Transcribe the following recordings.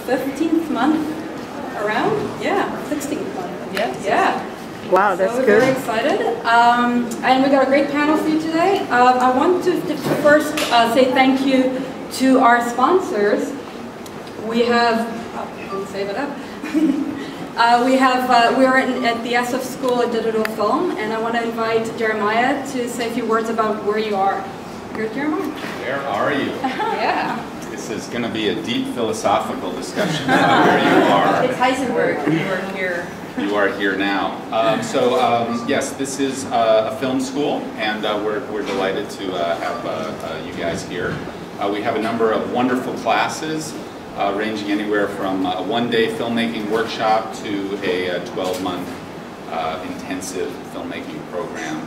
15th month around? Yeah, 16th month. Yeah. Wow, that's so we're good. very excited. And we got a great panel for you today. I want to first say thank you to our sponsors. We have, I'll save it up. We are at the SF School of Digital Film, and I want to invite Jeremiah to say a few words about where you are. Good, Jeremiah? Where are you? Yeah. This is going to be a deep philosophical discussion about where you are. It's Heisenberg. You are here. You are here now. Yes, this is a film school, and we're delighted to have you guys here. We have a number of wonderful classes, ranging anywhere from a one-day filmmaking workshop to a 12-month intensive filmmaking program.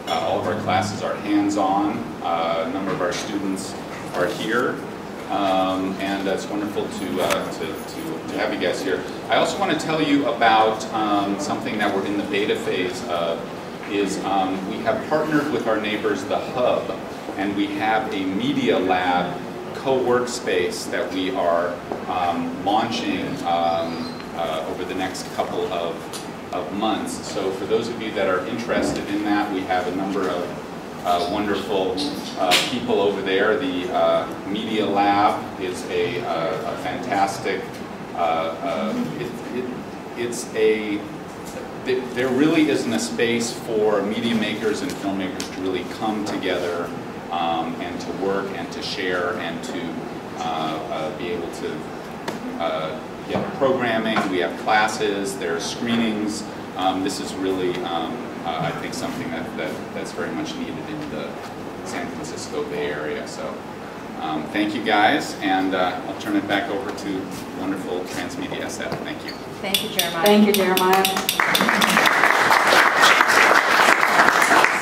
All of our classes are hands-on. A number of our students are here, and it's wonderful to have you guys here. I also want to tell you about something that we're in the beta phase of. We have partnered with our neighbors, The Hub, and we have a Media Lab co-workspace that we are launching over the next couple of months. So for those of you that are interested in that, we have a number of wonderful people over there. The Media Lab is a fantastic, there really isn't a space for media makers and filmmakers to really come together and to work and to share and to be able to get programming. We have classes, there are screenings. This is really, I think, something that's very much needed in the San Francisco Bay Area. So thank you guys, and I'll turn it back over to wonderful Transmedia SF. Thank you. Thank you, Jeremiah. Thank you, Jeremiah. So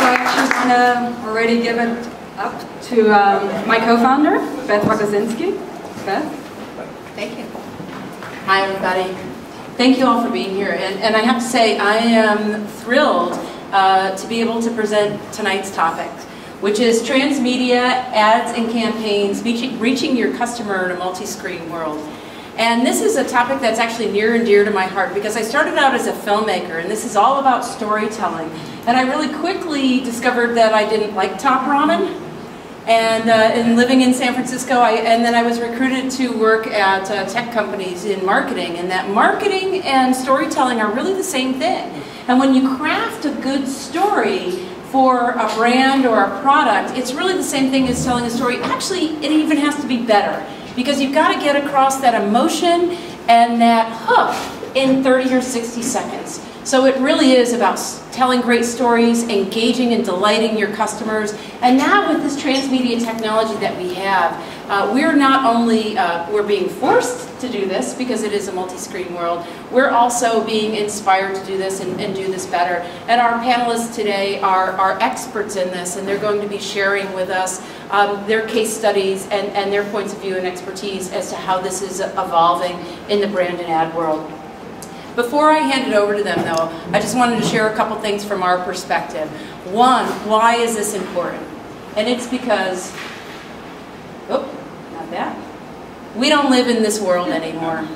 I actually want to already give it up to my co-founder, Beth Rogozinski. Beth? Thank you. Hi, everybody. Thank you all for being here. And I have to say, I am thrilled to be able to present tonight's topic, which is Transmedia Ads and Campaigns, reaching your customer in a multi-screen world. And this is a topic that's actually near and dear to my heart because I started out as a filmmaker, and this is all about storytelling. And I really quickly discovered that I didn't like top ramen. And living in San Francisco, and then I was recruited to work at tech companies in marketing, and that marketing and storytelling are really the same thing. And when you craft a good story for a brand or a product, it's really the same thing as telling a story. Actually, it even has to be better, because you've got to get across that emotion and that hook in 30 or 60 seconds. So it really is about telling great stories, engaging and delighting your customers. And now with this transmedia technology that we have, we're not only, we're being forced to do this because it is a multi-screen world, we're also being inspired to do this and do this better. And our panelists today are experts in this, and they're going to be sharing with us their case studies and their points of view and expertise as to how this is evolving in the brand and ad world. Before I hand it over to them, though, I just wanted to share a couple things from our perspective. One, why is this important? And it's because, oh, not that. We don't live in this world anymore.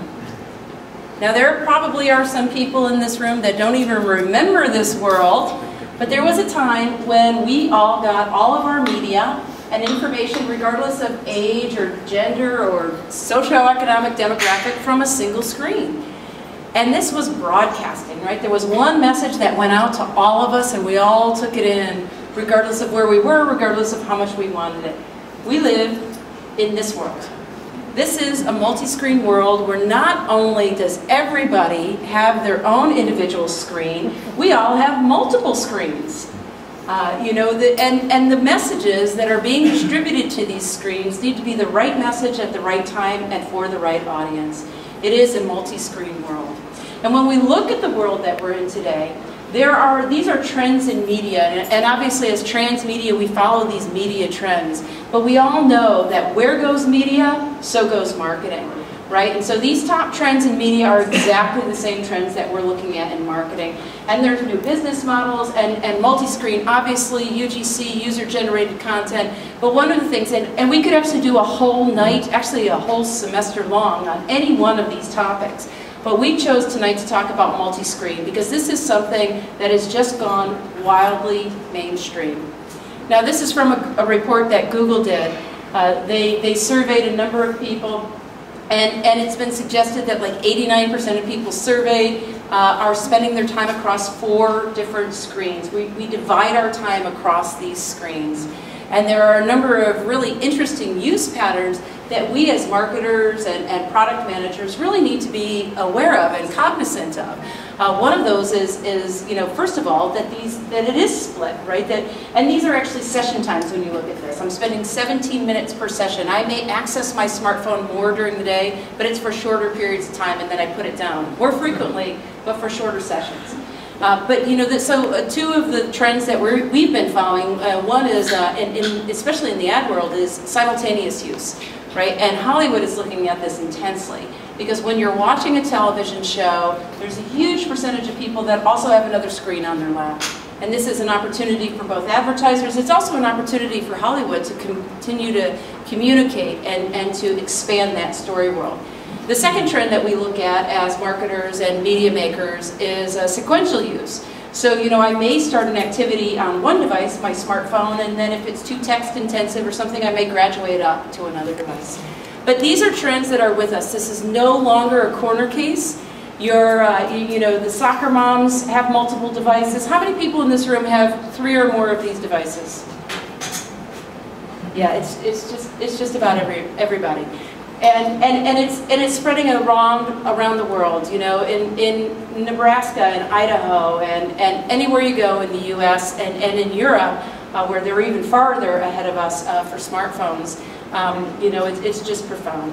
Now, there probably are some people in this room that don't even remember this world, but there was a time when we all got all of our media and information, regardless of age or gender or socioeconomic demographic, from a single screen. And this was broadcasting, right? There was one message that went out to all of us, and we all took it in, regardless of where we were, regardless of how much we wanted it. We live in this world. This is a multi-screen world where not only does everybody have their own individual screen, we all have multiple screens. You know, and the messages that are being distributed to these screens need to be the right message at the right time and for the right audience. It is a multi-screen world. And when we look at the world that we're in today, these are trends in media, and obviously as Transmedia we follow these media trends, but we all know that where goes media, so goes marketing. right? And so these top trends in media are exactly the same trends that we're looking at in marketing. And there's new business models and multi-screen, obviously, UGC, user-generated content. But one of the things, and we could actually do a whole night, actually a whole semester long on any one of these topics. But we chose tonight to talk about multi-screen because this is something that has just gone wildly mainstream. Now this is from a report that Google did. They surveyed a number of people, and it's been suggested that like 89% of people surveyed are spending their time across 4 different screens. We divide our time across these screens. And there are a number of really interesting use patterns that we as marketers and product managers really need to be aware of and cognizant of. One of those is you know, first of all, that it is split, right? And these are actually session times when you look at this. I'm spending 17 minutes per session. I may access my smartphone more during the day, but it's for shorter periods of time, and then I put it down more frequently, but for shorter sessions. But you know, so 2 of the trends that we've been following, one is, especially in the ad world, is simultaneous use, right? And Hollywood is looking at this intensely because when you're watching a television show, there's a huge percentage of people that also have another screen on their lap. And this is an opportunity for both advertisers. It's also an opportunity for Hollywood to continue to communicate and to expand that story world. The second trend that we look at as marketers and media makers is sequential use. So, you know, I may start an activity on one device, my smartphone, and then if it's too text intensive or something, I may graduate up to another device. But these are trends that are with us. This is no longer a corner case. You know, the soccer moms have multiple devices. How many people in this room have 3 or more of these devices? Yeah, it's just about everybody. And it's spreading around the world, you know, in Nebraska and Idaho and anywhere you go in the US and in Europe, where they're even farther ahead of us for smartphones. You know, it's just profound.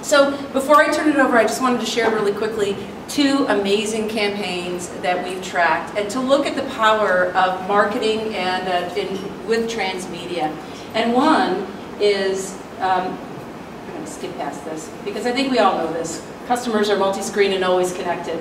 So before I turn it over, I just wanted to share really quickly 2 amazing campaigns that we've tracked and to look at the power of marketing and with Transmedia. And one is, skip past this because I think we all know this. Customers are multi-screen and always connected.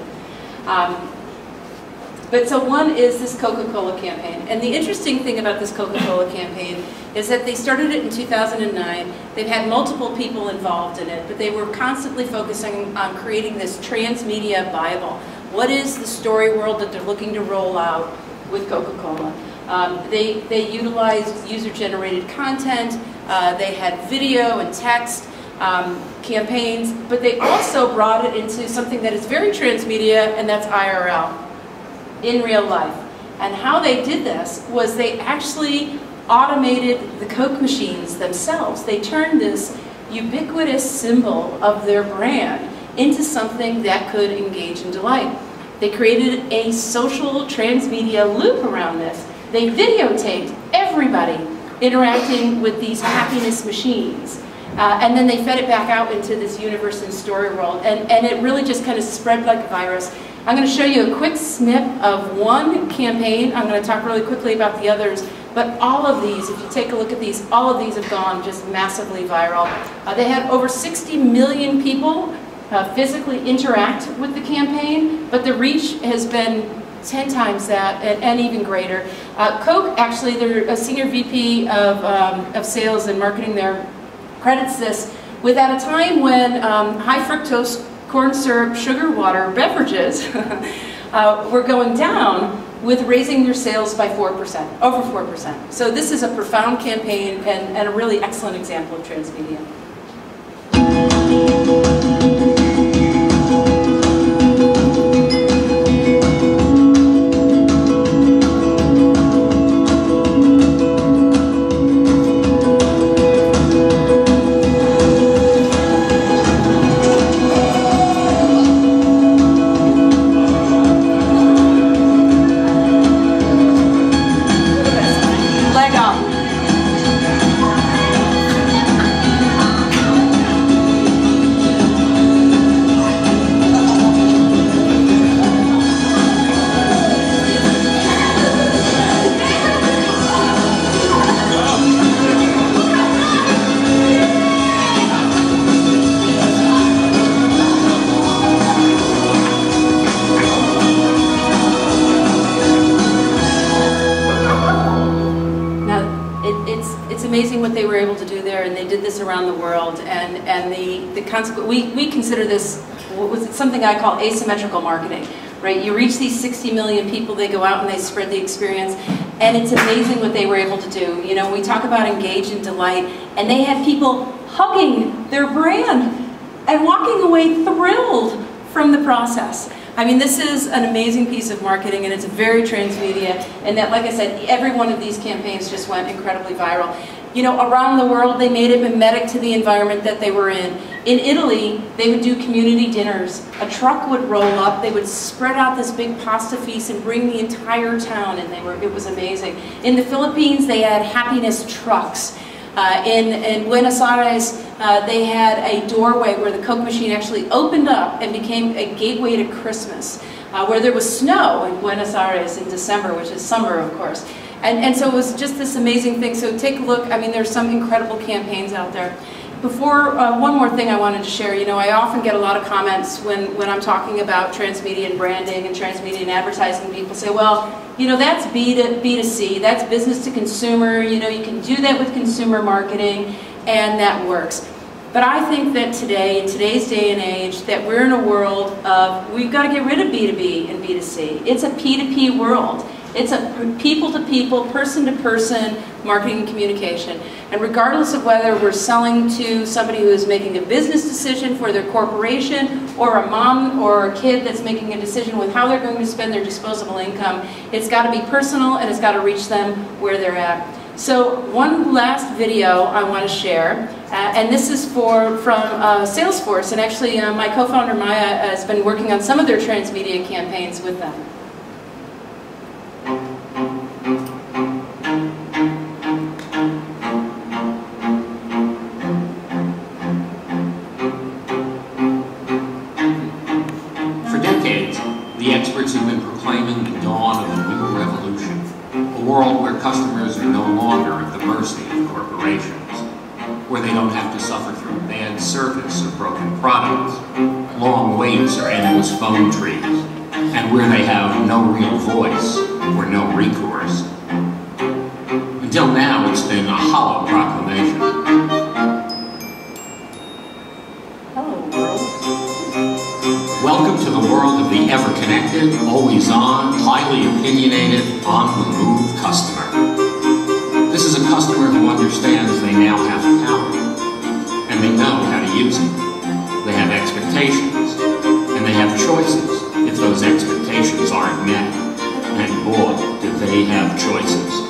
But so one is this Coca-Cola campaign. And the interesting thing about this Coca-Cola campaign is that they started it in 2009. They've had multiple people involved in it, but they were constantly focusing on creating this Transmedia Bible. What is the story world that they're looking to roll out with Coca-Cola? They utilized user-generated content. They had video and text. Campaigns, but they also brought it into something that is very transmedia, and that's IRL, in real life. And how they did this was they actually automated the Coke machines themselves. They turned this ubiquitous symbol of their brand into something that could engage and delight. They created a social transmedia loop around this. They videotaped everybody interacting with these happiness machines. And then they fed it back out into this universe and story world. And it really just kind of spread like a virus. I'm going to show you a quick snip of one campaign. I'm going to talk really quickly about the others. But all of these, if you take a look at these, all of these have gone just massively viral. They had over 60 million people physically interact with the campaign, but the reach has been 10 times that and even greater. Coke, actually, they're a senior VP of sales and marketing there, credits this with at a time when high fructose corn syrup sugar water beverages were going down, with raising their sales by 4%, over 4%. So this is a profound campaign and a really excellent example of Transmedia. what they were able to do there, and they did this around the world. And the consequence, we consider this something I call asymmetrical marketing, right? You reach these 60 million people, they go out and they spread the experience, and it's amazing what they were able to do. You know, we talk about engage and delight, and they had people hugging their brand and walking away thrilled from the process. I mean, this is an amazing piece of marketing, and it's very transmedia, and that, like I said, every one of these campaigns just went incredibly viral. You know, around the world, they made it mimetic to the environment that they were in. In Italy, they would do community dinners. A truck would roll up, they would spread out this big pasta feast and bring the entire town, and it was amazing. In the Philippines, they had happiness trucks. In Buenos Aires, they had a doorway where the Coke machine actually opened up and became a gateway to Christmas, where there was snow in Buenos Aires in December, which is summer, of course. And so it was just this amazing thing. So take a look. I mean, there's some incredible campaigns out there. Before, one more thing I wanted to share. You know, I often get a lot of comments when I'm talking about transmedia and branding and transmedia and advertising. People say, well, you know, that's B2C, that's business to consumer. You know, you can do that with consumer marketing, and that works. But I think that today, in today's day and age, that we're in a world of, we've got to get rid of B2B and B2C. It's a P2P world. It's a people-to-people, person-to-person marketing and communication. And regardless of whether we're selling to somebody who is making a business decision for their corporation, or a mom or a kid that's making a decision with how they're going to spend their disposable income, it's got to be personal, and it's got to reach them where they're at. So one last video I want to share, and this is from Salesforce, and actually my co-founder Maya has been working on some of their transmedia campaigns with them. Have been proclaiming the dawn of a new revolution, a world where customers are no longer at the mercy of corporations, where they don't have to suffer through bad service or broken products, long waits or endless phone trees, and where they have no real voice or no recourse. Until now, it's been a hollow proclamation. Welcome to the world of the ever-connected, always-on, highly opinionated, on-the-move customer. This is a customer who understands they now have power, and they know how to use it. They have expectations, and they have choices if those expectations aren't met. And boy, do they have choices.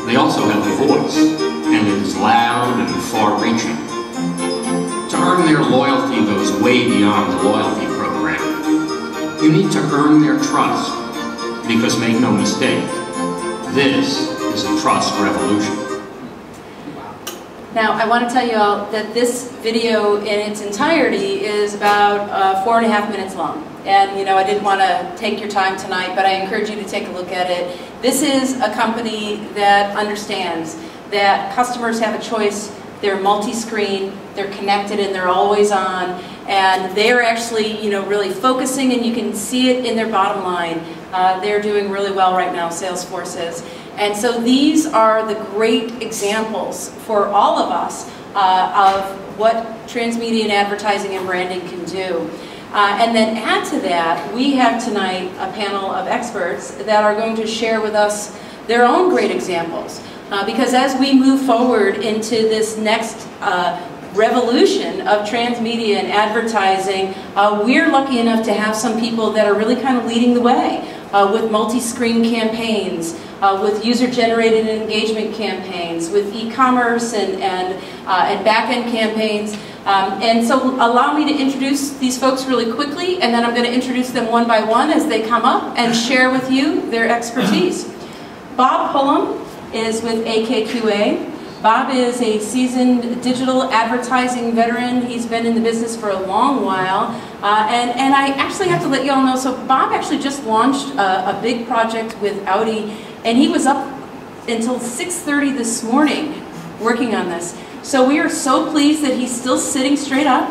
They also have a voice, and it is loud and far-reaching. To earn their loyalty goes way beyond the loyalty program. You need to earn their trust, because make no mistake, this is a trust revolution. Now, I want to tell you all that this video in its entirety is about 4.5 minutes long. And, you know, I didn't want to take your time tonight, but I encourage you to take a look at it. This is a company that understands that customers have a choice. They're multi-screen, they're connected, and they're always on, and they're actually, you know, really focusing, and you can see it in their bottom line. They're doing really well right now, Salesforce is. And so these are the great examples for all of us of what transmedia and advertising and branding can do. And then add to that, we have tonight a panel of experts that are going to share with us their own great examples. Because as we move forward into this next revolution of transmedia and advertising, we're lucky enough to have some people that are really kind of leading the way with multi-screen campaigns, with user-generated engagement campaigns, with e-commerce and back-end campaigns. And so allow me to introduce these folks really quickly, and then I'm going to introduce them one by one as they come up and share with you their expertise. Bob Hullum is with AKQA. Bob is a seasoned digital advertising veteran. He's been in the business for a long while. And I actually have to let you all know, so Bob actually just launched a big project with Audi, and he was up until 6:30 this morning working on this. So we are so pleased that he's still sitting straight up.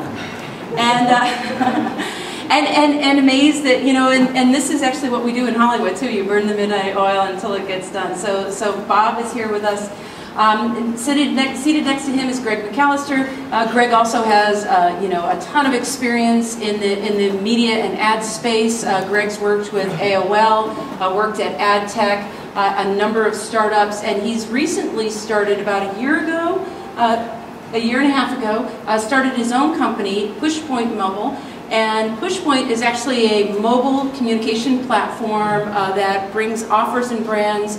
And and amazed that, you know, and this is actually what we do in Hollywood too. You burn the midnight oil until it gets done. So Bob is here with us. Seated next to him is Greg McAllister. Greg also has, you know, a ton of experience in the media and ad space. Greg's worked with AOL, worked at AdTech, a number of startups, and he's recently started about a year ago, a year and a half ago, started his own company, Pushpoint Mobile. And Pushpoint is actually a mobile communication platform that brings offers and brands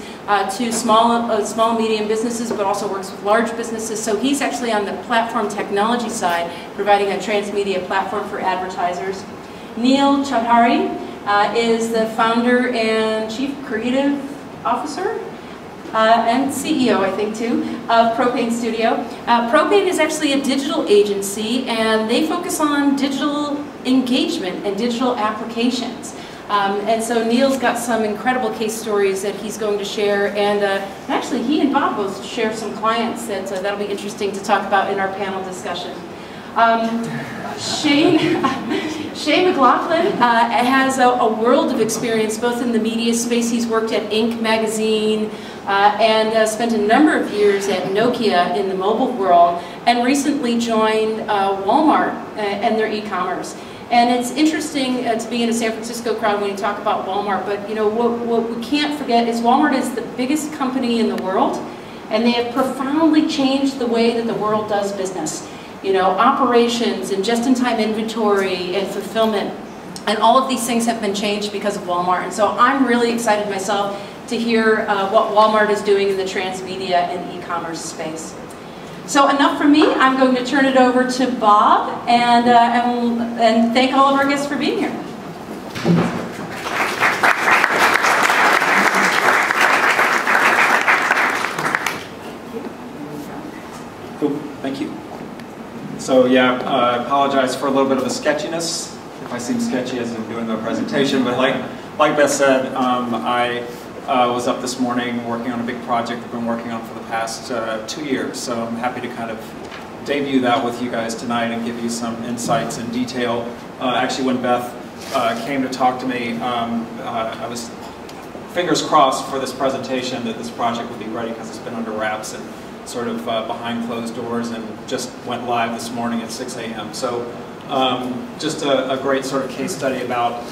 to small and medium businesses, but also works with large businesses. So he's actually on the platform technology side, providing a transmedia platform for advertisers. Neil Chaudhary is the founder and chief creative officer and CEO, I think, too, of Propane Studio. Propane is actually a digital agency, and they focus on digital engagement and digital applications. And so Neil's got some incredible case stories that he's going to share, and actually he and Bob both share some clients that that'll be interesting to talk about in our panel discussion. Shane McLaughlin has a world of experience both in the media space. He's worked at Inc. magazine and spent a number of years at Nokia in the mobile world, and recently joined Walmart and their e-commerce. And it's interesting to be in a San Francisco crowd when you talk about Walmart, but you know what we can't forget is Walmart is the biggest company in the world, and they have profoundly changed the way that the world does business. You know, operations and just-in-time inventory and fulfillment, and all of these things have been changed because of Walmart. And so I'm really excited myself to hear what Walmart is doing in the transmedia and e-commerce space. So enough from me. I'm going to turn it over to Bob, and thank all of our guests for being here. Cool. Thank you. So yeah, I apologize for a little bit of the sketchiness, if I seem sketchy as I'm doing the presentation, but like Beth said, I was up this morning working on a big project I've been working on for the past 2 years, so I'm happy to kind of debut that with you guys tonight and give you some insights and detail. Actually, when Beth came to talk to me, I was fingers crossed for this presentation that this project would be ready, because it's been under wraps and sort of behind closed doors, and just went live this morning at 6 a.m. So just a great sort of case study about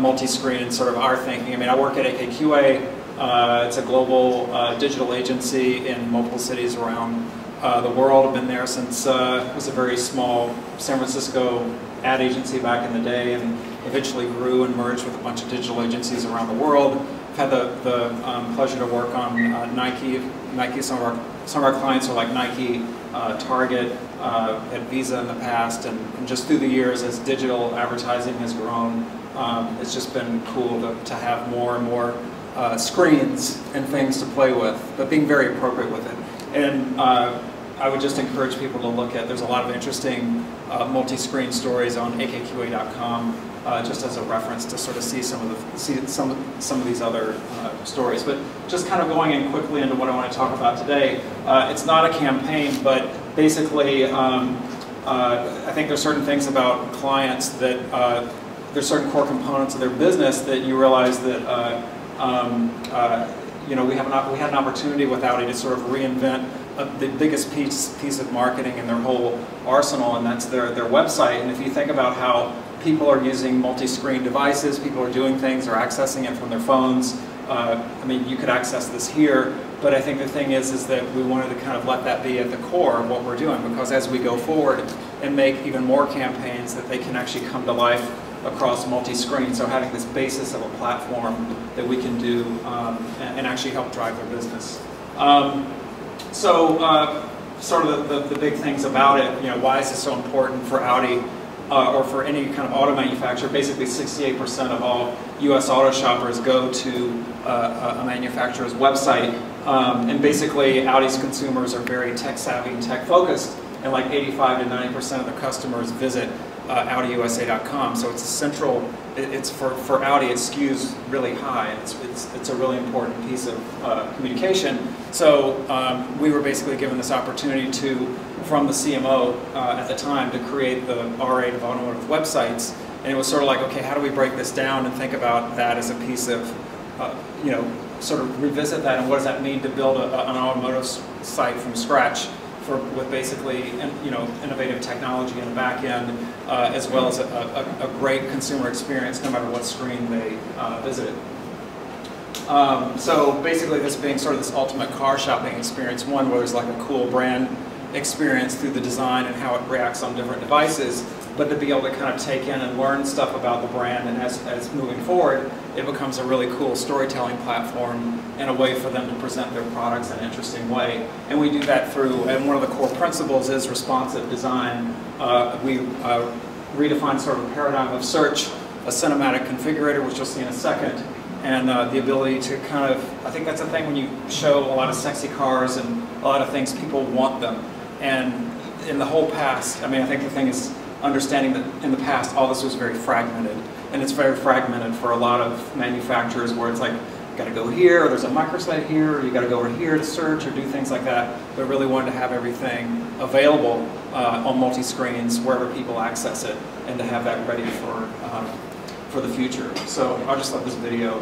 multi-screen and sort of our thinking. I mean, I work at AKQA. It's a global digital agency in multiple cities around the world. I've been there since it was a very small San Francisco ad agency back in the day, and eventually grew and merged with a bunch of digital agencies around the world. I've had the pleasure to work on Nike. Some of our clients are like Nike, Target, at Visa in the past, and just through the years as digital advertising has grown, it's just been cool to have more and more screens and things to play with, but being very appropriate with it. And I would just encourage people to look at, there's a lot of interesting multi-screen stories on akqa.com, just as a reference to sort of see some of these other stories. But just kind of going in quickly into what I want to talk about today, it's not a campaign, but basically I think there's certain things about clients that there's certain core components of their business that you realize that you know, we had an opportunity with Audi to sort of reinvent the biggest piece of marketing in their whole arsenal, and that's their website. And if you think about how people are using multi-screen devices, people are doing things, or accessing it from their phones. I mean, you could access this here, but I think the thing is that we wanted to kind of let that be at the core of what we're doing, because as we go forward and make even more campaigns, that they can actually come to life across multi-screen. So having this basis of a platform that we can do and actually help drive their business. Sort of the big things about it, you know, why is this so important for Audi or for any kind of auto manufacturer? Basically 68% of all US auto shoppers go to a manufacturer's website, and basically Audi's consumers are very tech savvy and tech focused, and like 85 to 90% of the customers visit AudiUSA.com. So it's a central, it's for Audi, it skews really high. It's a really important piece of communication. So we were basically given this opportunity from the CMO at the time, to create the R8 of automotive websites. And it was sort of like, okay, how do we break this down and think about that as a piece of, you know, sort of revisit that, and what does that mean to build an automotive site from scratch with basically, you know, innovative technology in the back end, as well as a great consumer experience no matter what screen they visited. So basically this being sort of this ultimate car shopping experience, one where there's like a cool brand experience through the design and how it reacts on different devices, but to be able to kind of take in and learn stuff about the brand, and as moving forward, it becomes a really cool storytelling platform and a way for them to present their products in an interesting way. And we do that through, and one of the core principles is responsive design. We redefine sort of a paradigm of search, a cinematic configurator, which you'll see in a second, and the ability to kind of, I think that's the thing when you show a lot of sexy cars and a lot of things, people want them. And in the whole past, I mean, I think the thing is understanding that in the past all this was very fragmented, and it's very fragmented for a lot of manufacturers where it's like, you got to go here, or there's a microsite here, or you got to go over here to search or do things like that. But really wanted to have everything available on multi-screens wherever people access it, and to have that ready for the future. So I'll just let this video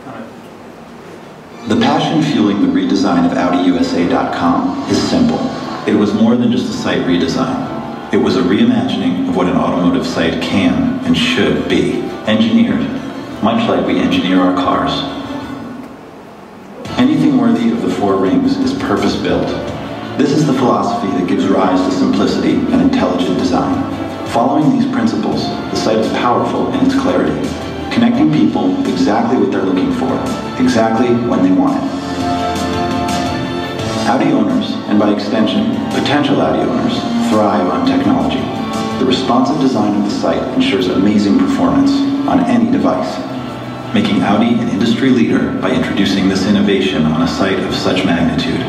kind of... The passion fueling the redesign of AudiUSA.com is simple. It was more than just a site redesign. It was a reimagining of what an automotive site can and should be. Engineered, much like we engineer our cars. Anything worthy of the four rings is purpose-built. This is the philosophy that gives rise to simplicity and intelligent design. Following these principles, the site is powerful in its clarity, connecting people with exactly what they're looking for, exactly when they want it. Audi owners, and by extension, potential Audi owners, thrive on technology. The responsive design of the site ensures amazing performance on any device, making Audi an industry leader by introducing this innovation on a site of such magnitude.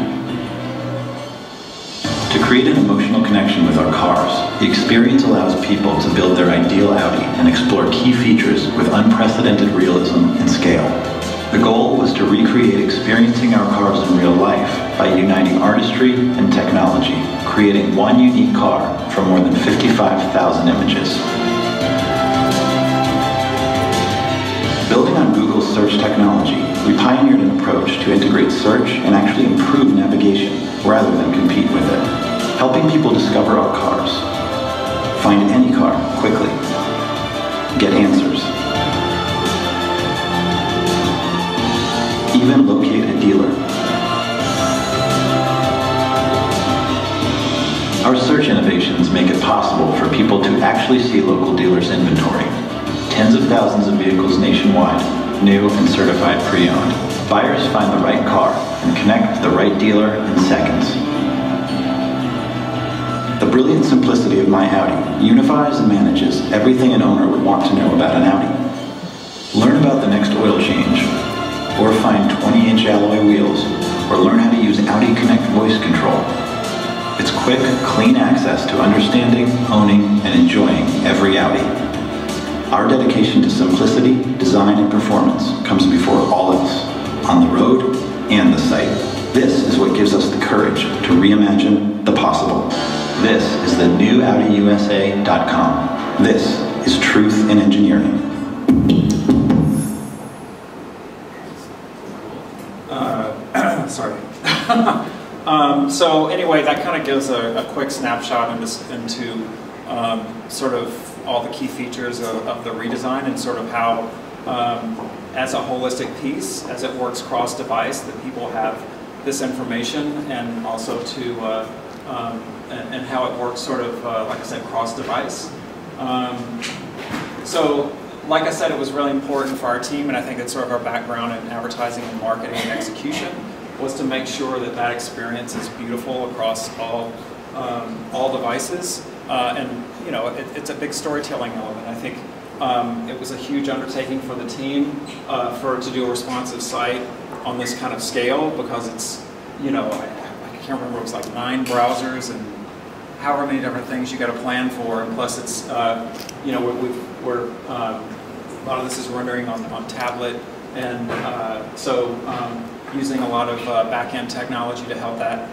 To create an emotional connection with our cars, the experience allows people to build their ideal Audi and explore key features with unprecedented realism and scale. The goal was to recreate experiencing our cars in real life by uniting artistry and technology, creating one unique car from more than 55,000 images. Building on Google's search technology, we pioneered an approach to integrate search and actually improve navigation rather than compete with it, helping people discover our cars, find any car quickly, get answers, even locate a dealer. Our search innovations make it possible for people to actually see local dealers' inventory. Tens of thousands of vehicles nationwide, new and certified pre-owned. Buyers find the right car and connect to the right dealer in seconds. The brilliant simplicity of My Audi unifies and manages everything an owner would want to know about an Audi. Learn about the next oil change, or find 20-inch alloy wheels, or learn how to use Audi Connect voice control. It's quick, clean access to understanding, owning, and enjoying every Audi. Our dedication to simplicity, design, and performance comes before all else, on the road and the site. This is what gives us the courage to reimagine the possible. This is the new AudiUSA.com. This is truth in engineering. Sorry. So anyway, that kind of gives a quick snapshot into sort of all the key features of the redesign, and sort of how, as a holistic piece, as it works cross-device, that people have this information, and also to, and how it works sort of, like I said, cross-device. So, like I said, it was really important for our team, and I think it's sort of our background in advertising and marketing and execution, was to make sure that that experience is beautiful across all devices. And you know, it's a big storytelling element. I think it was a huge undertaking for the team to do a responsive site on this kind of scale, because it's, you know, I can't remember, it was like 9 browsers and however many different things you got to plan for, and plus it's, you know, we're a lot of this is rendering on tablet, and so using a lot of back-end technology to help that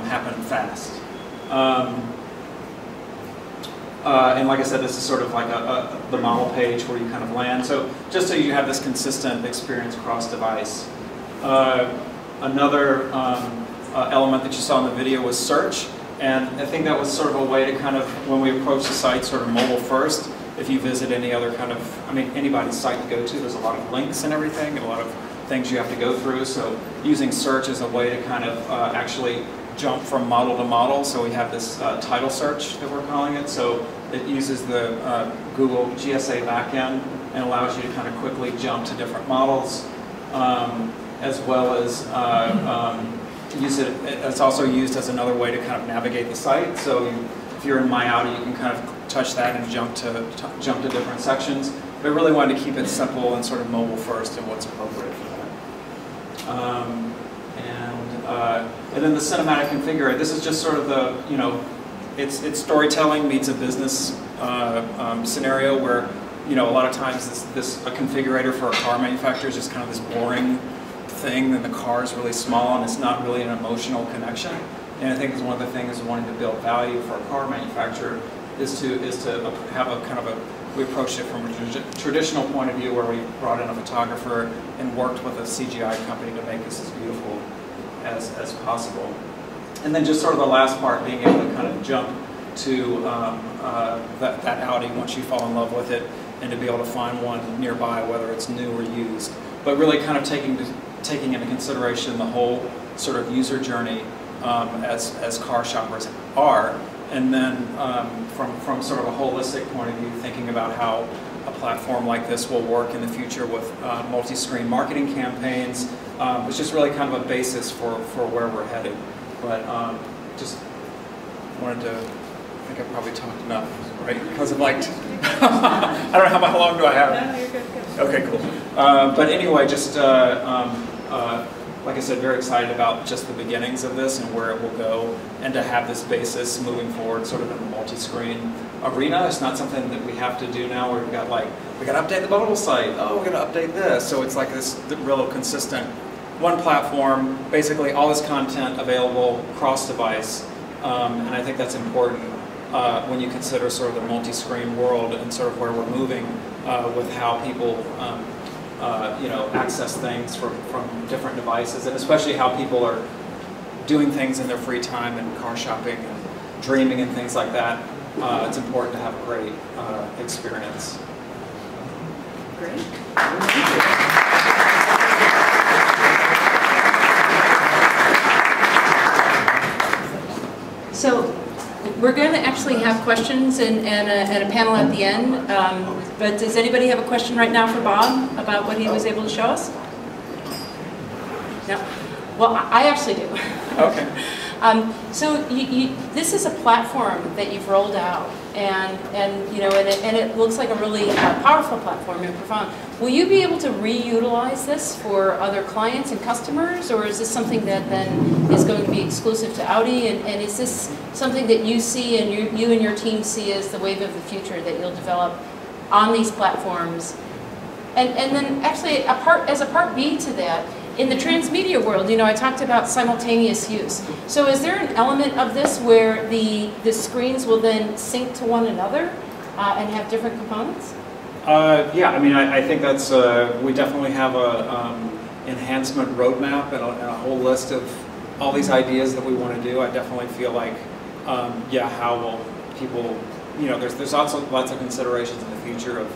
happen fast. And like I said, this is sort of like the model page where you kind of land. So just so you have this consistent experience cross-device. Another element that you saw in the video was search. And I think that was sort of a way to kind of, when we approach the site sort of mobile first, if you visit any other kind of, I mean, anybody's site to go to, there's a lot of links and everything, and a lot of things you have to go through. So using search as a way to kind of actually jump from model to model. So we have this title search that we're calling it. So it uses the Google GSA backend and allows you to kind of quickly jump to different models, as well as it's also used as another way to kind of navigate the site. So if you're in My Audi, you can kind of touch that and jump to different sections. But I really wanted to keep it simple and sort of mobile first and what's appropriate for that. And then the cinematic configurator. This is just sort of the, you know, it's storytelling meets a business scenario where, you know, a lot of times a configurator for a car manufacturer is just kind of this boring thing, and the car is really small and it's not really an emotional connection. And I think it's one of the things wanting to build value for a car manufacturer is to have a kind of we approached it from a traditional point of view where we brought in a photographer and worked with a CGI company to make this as beautiful as possible. And then just sort of the last part, being able to kind of jump to that Audi once you fall in love with it, and to be able to find one nearby, whether it's new or used. But really kind of taking into consideration the whole sort of user journey as car shoppers are, and then from sort of a holistic point of view, thinking about how a platform like this will work in the future with multi-screen marketing campaigns, which is really kind of a basis for where we're headed. But just wanted to, I think I probably talked enough, right? Because of like, I don't know how long do I have? No, you're good. Okay, cool. But anyway, just like I said, very excited about just the beginnings of this and where it will go, and to have this basis moving forward sort of in a multi-screen arena. It's not something that we have to do now where we got to update the mobile site. Oh, we're going to update this. So it's like this real consistent one platform, basically all this content available cross-device. And I think that's important when you consider sort of the multi-screen world and sort of where we're moving with how people you know, access things from different devices, and especially how people are doing things in their free time and car shopping and dreaming and things like that. It's important to have a great experience. Great. So we're going to actually have questions and a panel at the end, but does anybody have a question right now for Bob about what he was able to show us? No? Well, I actually do. Okay. So this is a platform that you've rolled out, and you know, and it looks like a really powerful platform and profound. Will you be able to reutilize this for other clients and customers, or is this something that then is going to be exclusive to Audi? And is this something that you see and you and your team see as the wave of the future that you'll develop on these platforms? And then actually, as a part B to that, in the transmedia world, you know, I talked about simultaneous use. So is there an element of this where the screens will then sync to one another and have different components? Yeah, I mean, I think that's, we definitely have a enhancement roadmap and a whole list of all these ideas that we want to do. I definitely feel like, yeah, how will people, you know, there's also lots of considerations in the future of,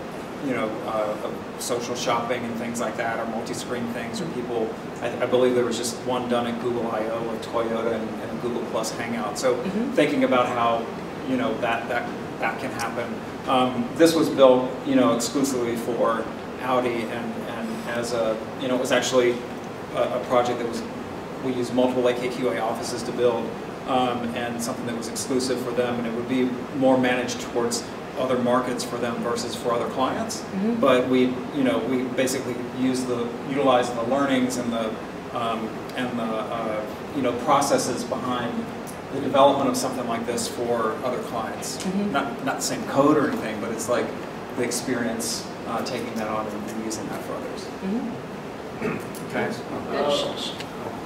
you know, of social shopping and things like that, or multi-screen things, or people, I believe there was just one done at Google I/O with Toyota and Google Plus Hangout. So thinking about how, you know, that can happen. This was built, you know, exclusively for Audi, and as a, you know, it was actually a project that we used multiple AKQA offices to build, and something that was exclusive for them, and it would be more managed towards other markets for them versus for other clients. But we basically utilize the learnings and the you know, processes behind the development of something like this for other clients. Not the same code or anything, but it's like the experience taking that on and using that for others. Okay.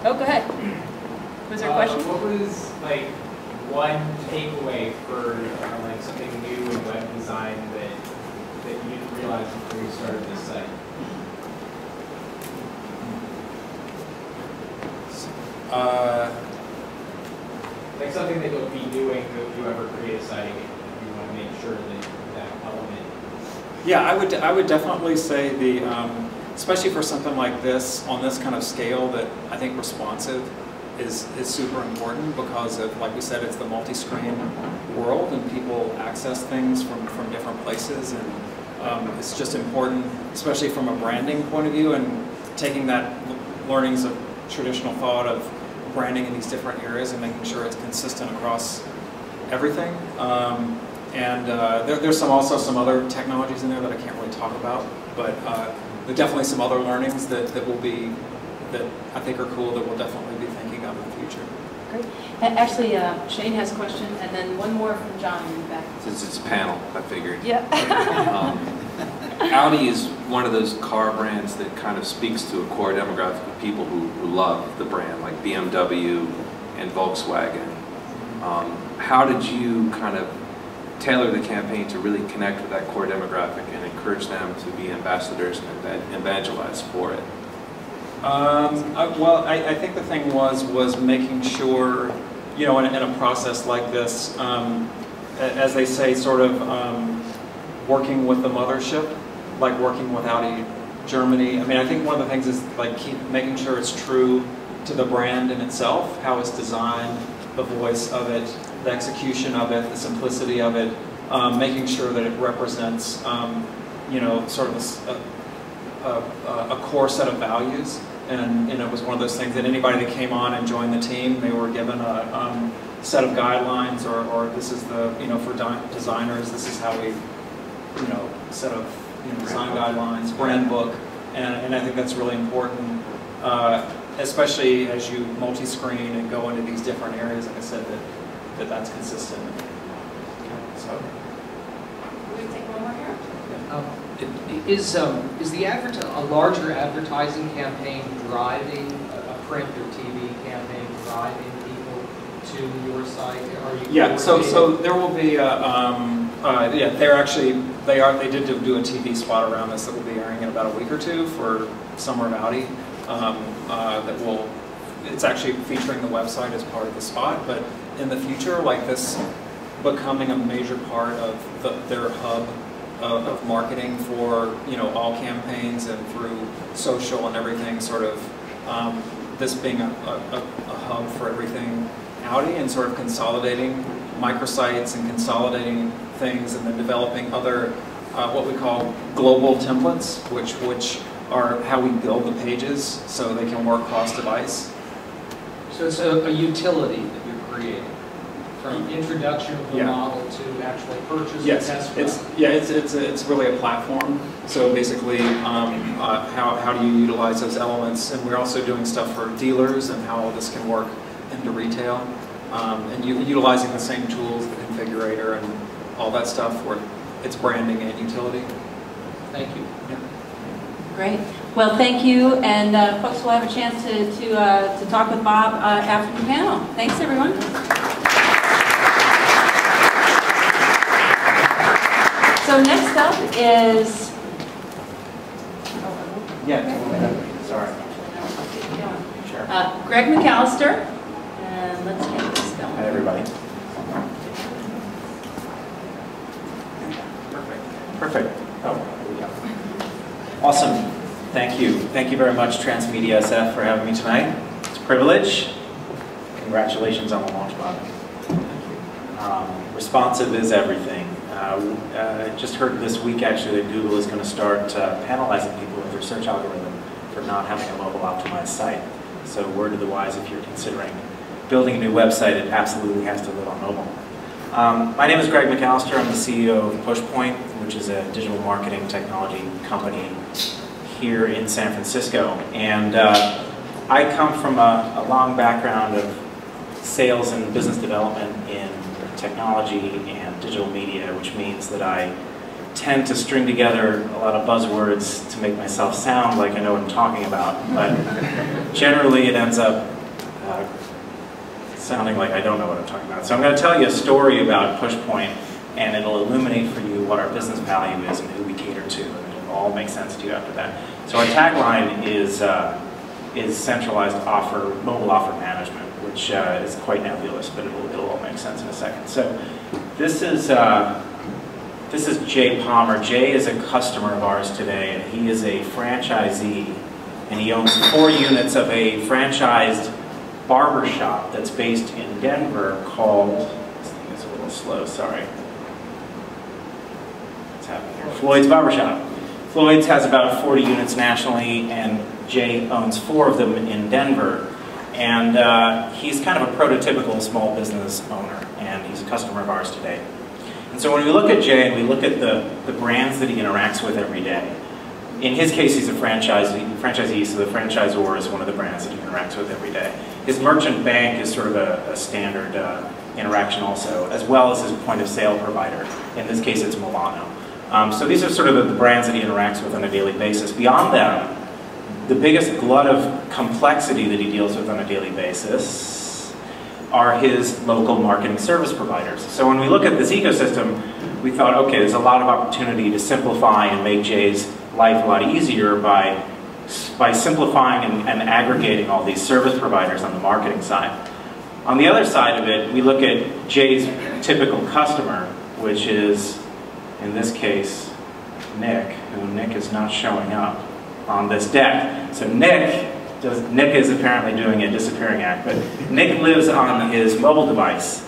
Oh, go ahead. Was there a question? What was like one takeaway for like something new and something that you'll be doing if you ever create a site again. You want to make sure that that element. Yeah, I would definitely say especially for something like this, on this kind of scale, that I think responsive is super important because of, like we said, it's the multi-screen world and people access things from different places, and it's just important, especially from a branding point of view, and taking that learnings of traditional thought of branding in these different areas and making sure it's consistent across everything. There's also some other technologies in there that I can't really talk about, but there are definitely some other learnings that I think are cool that we'll definitely be thinking of in the future. Great. Actually, Shane has a question, and then one more from John in the back. Since it's a panel, I figured. Yeah. Audi is one of those car brands that kind of speaks to a core demographic of people who love the brand, like BMW and Volkswagen. How did you kind of tailor the campaign to really connect with that core demographic and encourage them to be ambassadors and evangelize for it? Well, I think the thing was making sure, in a process like this, as they say, sort of working with the mothership, like working with Audi Germany. I mean, I think one of the things is like keep making sure it's true to the brand in itself, how it's designed, the voice of it, the execution of it, the simplicity of it, making sure that it represents, sort of a core set of values. And it was one of those things that anybody that came on and joined the team, they were given a set of guidelines, or this is the, for designers, this is how we, set of design guidelines, brand book, and I think that's really important, especially as you multi-screen and go into these different areas. Like I said, that's consistent. So. We take one more here. Is a larger advertising campaign driving a print or TV campaign driving people to your site? Are you so there will be they did do a TV spot around this that will be airing in about a week or two for Summer of Audi. It's actually featuring the website as part of the spot, but in the future, like this becoming a major part of their hub of marketing for all campaigns and through social and everything, sort of this being a hub for everything Audi, and sort of consolidating microsites and consolidating things, and then developing other what we call global templates, which are how we build the pages so they can work cross-device. So it's a utility that you're creating, from introduction of the model to actually purchase and test drive. It's really a platform. So basically, how do you utilize those elements? And we're also doing stuff for dealers and how all this can work into retail, and utilizing the same tools, the configurator, and all that stuff where it's branding and utility. Thank you. Yeah. Great. Well, thank you, and folks will have a chance to talk with Bob after the panel. Thanks, everyone. So next up is... Sorry. Sure. Greg McAllister, and let's get this going. Hi, everybody. Perfect. Oh, here we go. Awesome. Thank you. Thank you very much, TransmediaSF, for having me tonight. It's a privilege. Congratulations on the launch, Bob. Responsive is everything. I just heard this week, actually, that Google is going to start penalizing people with their search algorithm for not having a mobile optimized site. So word to the wise, if you're considering building a new website, it absolutely has to live on mobile. My name is Greg McAllister. I'm the CEO of PushPoint, which is a digital marketing technology company here in San Francisco. And I come from a long background of sales and business development in technology and digital media, which means that I tend to string together a lot of buzzwords to make myself sound like I know what I'm talking about. But generally it ends up sounding like I don't know what I'm talking about. So I'm going to tell you a story about PushPoint, and it'll illuminate for you what our business value is and who we cater to, and it'll all make sense to you after that. So our tagline is centralized mobile offer management. which is quite nebulous, but it'll all make sense in a second. So this is Jay Palmer. Jay is a customer of ours today, and he is a franchisee, and he owns 4 units of a franchised barber shop that's based in Denver called, this thing is a little slow, sorry. What's happening here? Floyd's Barbershop. Floyd's has about 40 units nationally, and Jay owns 4 of them in Denver. And he's kind of a prototypical small business owner, and he's a customer of ours today. And so when we look at Jay and we look at the brands that he interacts with every day, in his case he's a franchisee, so the franchisor is one of the brands that he interacts with every day. His merchant bank is sort of a standard interaction also, as well as his point of sale provider. In this case it's Milano. So these are sort of the brands that he interacts with on a daily basis. Beyond them, the biggest glut of complexity that he deals with on a daily basis are his local marketing service providers. So when we look at this ecosystem, we thought, okay, there's a lot of opportunity to simplify and make Jay's life a lot easier by simplifying and aggregating all these service providers on the marketing side. On the other side of it, we look at Jay's typical customer, which is, in this case, Nick, who Nick is not showing up on this deck. So Nick is apparently doing a disappearing act, but Nick lives on his mobile device,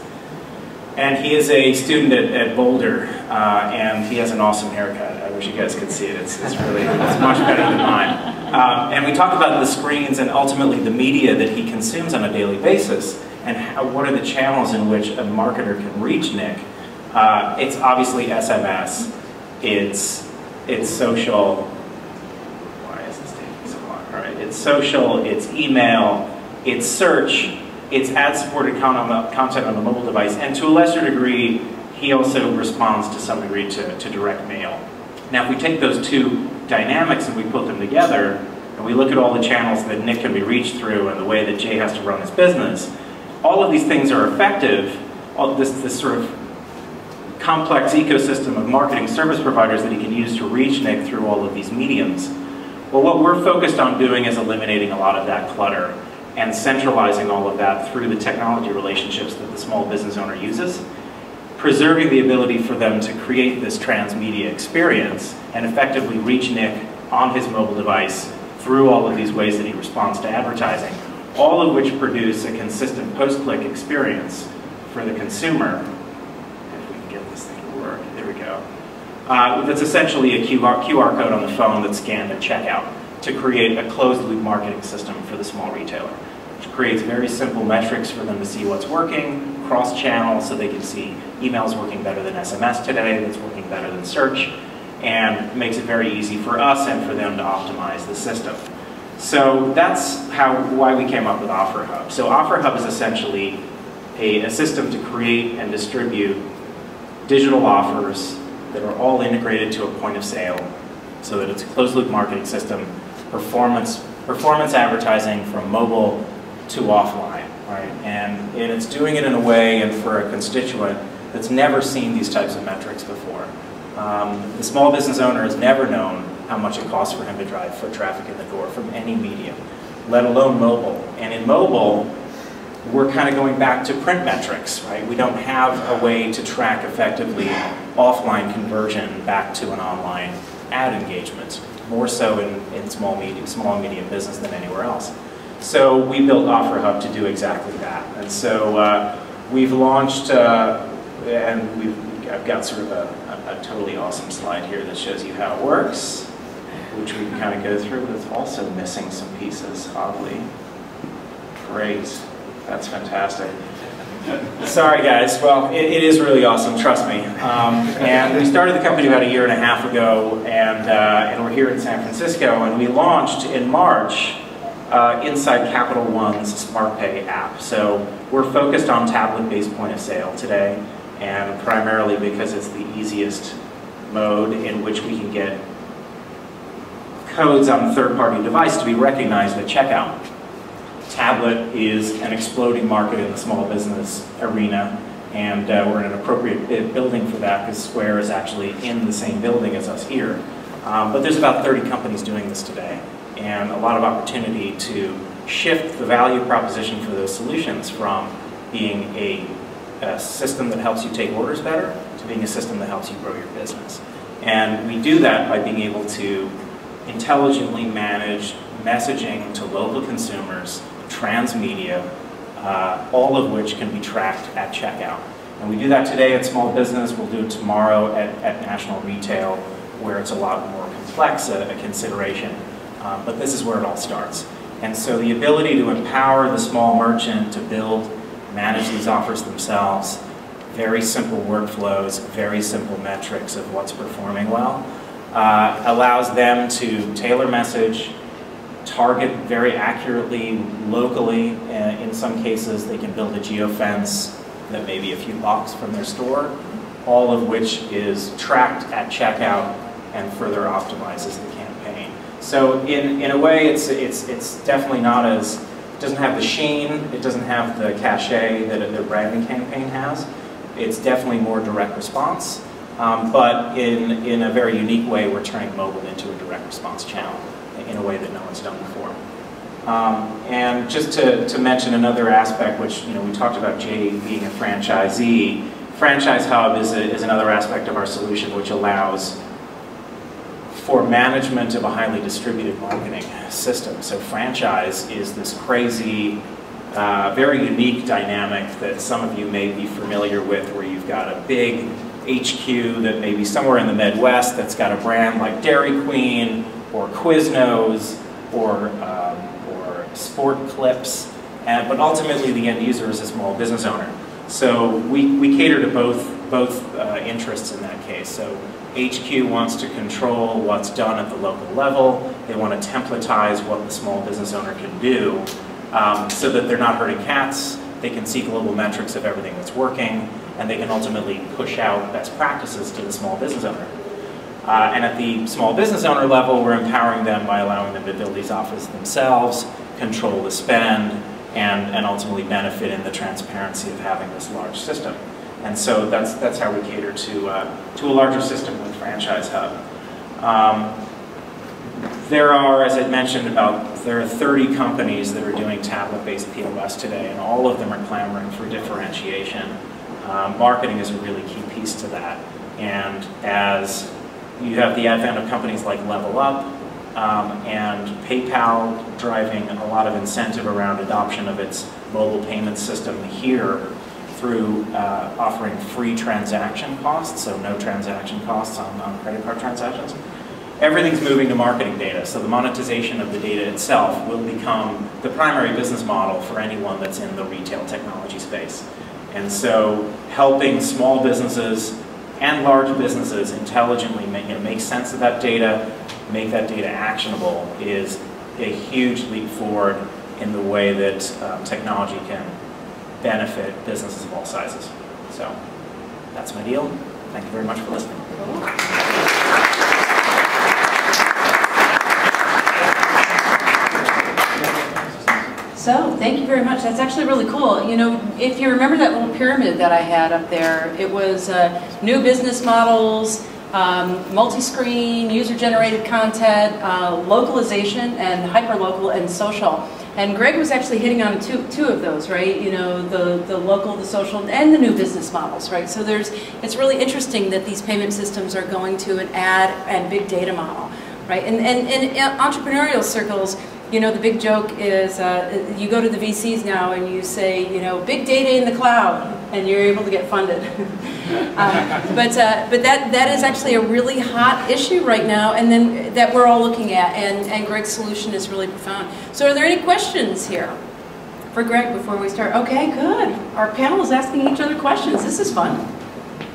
and he is a student at Boulder, and he has an awesome haircut. I wish you guys could see it. It's much better than mine. And we talk about the screens and ultimately the media that he consumes on a daily basis, and what are the channels in which a marketer can reach Nick. It's obviously SMS, it's social. It's social, it's email, it's search, it's ad-supported content on the mobile device, and to a lesser degree, he also responds to some degree to direct mail. Now, if we take those 2 dynamics and we put them together, and we look at all the channels that Nick can be reached through and the way that Jay has to run his business, all of these things are effective. All this sort of complex ecosystem of marketing service providers that he can use to reach Nick through all of these mediums. Well, what we're focused on doing is eliminating a lot of that clutter and centralizing all of that through the technology relationships that the small business owner uses, preserving the ability for them to create this transmedia experience and effectively reach Nick on his mobile device through all of these ways that he responds to advertising, all of which produce a consistent post-click experience for the consumer. If we can get this thing to work, there we go. That's essentially a QR code on the phone that's scanned at checkout to create a closed-loop marketing system for the small retailer, which creates very simple metrics for them to see what's working, cross-channel, so they can see emails working better than SMS today, that's working better than search, and makes it very easy for us and for them to optimize the system. So that's why we came up with OfferHub. So OfferHub is essentially a system to create and distribute digital offers that are all integrated to a point of sale, so that it's a closed-loop marketing system, performance advertising from mobile to offline, right? And it's doing it in a way and for a constituent that's never seen these types of metrics before. The small business owner has never known how much it costs for him to drive foot traffic in the door from any medium, let alone mobile. And in mobile, we're kind of going back to print metrics, right? We don't have a way to track effectively offline conversion back to an online ad engagement, more so in small and medium business than anywhere else. So we built OfferHub to do exactly that. And so we've launched, and I've got sort of a totally awesome slide here that shows you how it works, which we can kind of go through, but it's also missing some pieces, oddly. Great. That's fantastic. Sorry guys, well, it is really awesome, trust me. And we started the company about 1.5 years ago, and we're here in San Francisco, and we launched in March inside Capital One's SmartPay app. So we're focused on tablet-based point of sale today, and primarily because it's the easiest mode in which we can get codes on a third-party device to be recognized at checkout. Tablet is an exploding market in the small business arena, and we're in an appropriate building for that because Square is actually in the same building as us here. But there's about 30 companies doing this today, and a lot of opportunity to shift the value proposition for those solutions from being a system that helps you take orders better to being a system that helps you grow your business. And we do that by being able to intelligently manage messaging to local consumers, transmedia, all of which can be tracked at checkout. And we do that today at small business, we'll do it tomorrow at national retail, where it's a lot more complex a consideration, but this is where it all starts. And so the ability to empower the small merchant to build, manage these offers themselves, very simple workflows, very simple metrics of what's performing well, allows them to tailor message, target very accurately, locally. In some cases, they can build a geofence that may be a few blocks from their store, all of which is tracked at checkout and further optimizes the campaign. So in a way, it's definitely not as, it doesn't have the sheen, it doesn't have the cachet that a branding campaign has. It's definitely more direct response, but in a very unique way, we're turning mobile into a direct response channel in a way that no one's done before. And just to mention another aspect, which we talked about Jay being a franchisee. Franchise Hub is another aspect of our solution which allows for management of a highly distributed marketing system. So franchise is this crazy, very unique dynamic that some of you may be familiar with, where you've got a big HQ that may be somewhere in the Midwest that's got a brand like Dairy Queen or Quiznos or Sport Clips, but ultimately the end user is a small business owner. So we cater to both interests in that case. So HQ wants to control what's done at the local level. They want to templatize what the small business owner can do so that they're not hurting cats. They can see global metrics of everything that's working, and they can ultimately push out best practices to the small business owner. And at the small business owner level, we're empowering them by allowing them to build these offers themselves, control the spend, and ultimately benefit in the transparency of having this large system. And so that's how we cater to a larger system with Franchise Hub. There are, as I mentioned, there are 30 companies that are doing tablet-based POS today, and all of them are clamoring for differentiation. Marketing is a really key piece to that. And as you have the advent of companies like Level Up and PayPal driving a lot of incentive around adoption of its mobile payment system here through offering free transaction costs, so no transaction costs on credit card transactions. Everything's moving to marketing data, so the monetization of the data itself will become the primary business model for anyone that's in the retail technology space. And so helping small businesses and large businesses intelligently make sense of that data, make that data actionable, is a huge leap forward in the way that technology can benefit businesses of all sizes. So that's my deal. Thank you very much for listening. So, thank you very much. That's actually really cool. If you remember that little pyramid that I had up there, it was new business models, multi-screen, user-generated content, localization, and hyper-local and social. And Greg was actually hitting on two of those, right? The local, the social, and the new business models, right? So it's really interesting that these payment systems are going to an ad and big data model, right? And in entrepreneurial circles, the big joke is you go to the VCs now and you say, big data in the cloud, and you're able to get funded. But that is actually a really hot issue right now, and then that we're all looking at, and Greg's solution is really profound. So are there any questions here for Greg before we start? Okay, good. Our panel is asking each other questions. This is fun.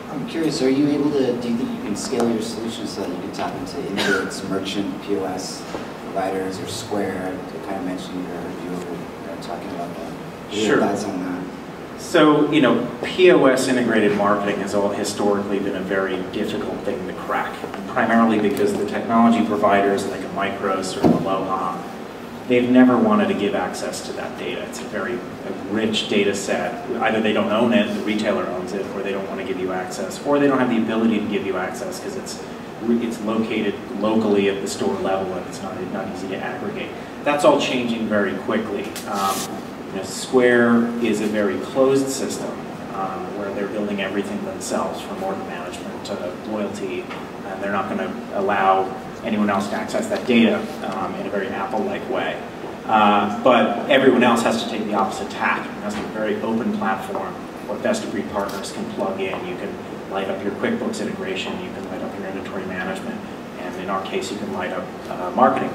I'm curious, are you able to, do you think you can scale your solution so that you can tap into innovates, merchant, POS, providers, or Square, to kind of mention you were talking about that? Sure. Thoughts on that? So, POS integrated marketing has historically been a very difficult thing to crack, primarily because the technology providers like a Micros or Aloha, they've never wanted to give access to that data. It's a very rich data set. Either they don't own it, the retailer owns it, or they don't want to give you access, or they don't have the ability to give you access because it's it's located locally at the store level and it's not easy to aggregate. That's all changing very quickly. Square is a very closed system where they're building everything themselves, from order management to loyalty, and they're not going to allow anyone else to access that data in a very Apple-like way. But everyone else has to take the opposite tack. It has to be a very open platform where best-of-breed partners can plug in. You can light up your QuickBooks integration, you can light up your inventory management, and in our case, you can light up marketing.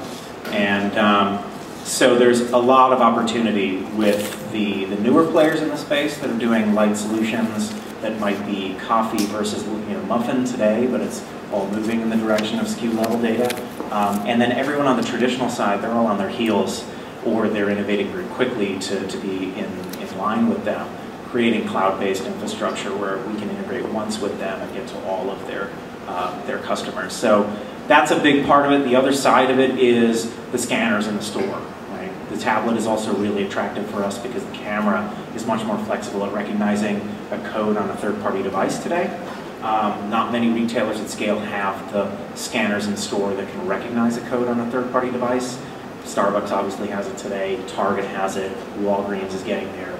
And so there's a lot of opportunity with the newer players in the space that are doing light solutions that might be coffee versus muffin today, but it's all moving in the direction of SKU level data. And then everyone on the traditional side, they're all on their heels, or they're innovating very quickly to be in line with them, creating cloud-based infrastructure where we can integrate once with them and get to all of their customers. So that's a big part of it. The other side of it is the scanners in the store. Right? The tablet is also really attractive for us because the camera is much more flexible at recognizing a code on a third-party device today. Not many retailers at scale have the scanners in store that can recognize a code on a third-party device. Starbucks obviously has it today, Target has it, Walgreens is getting there,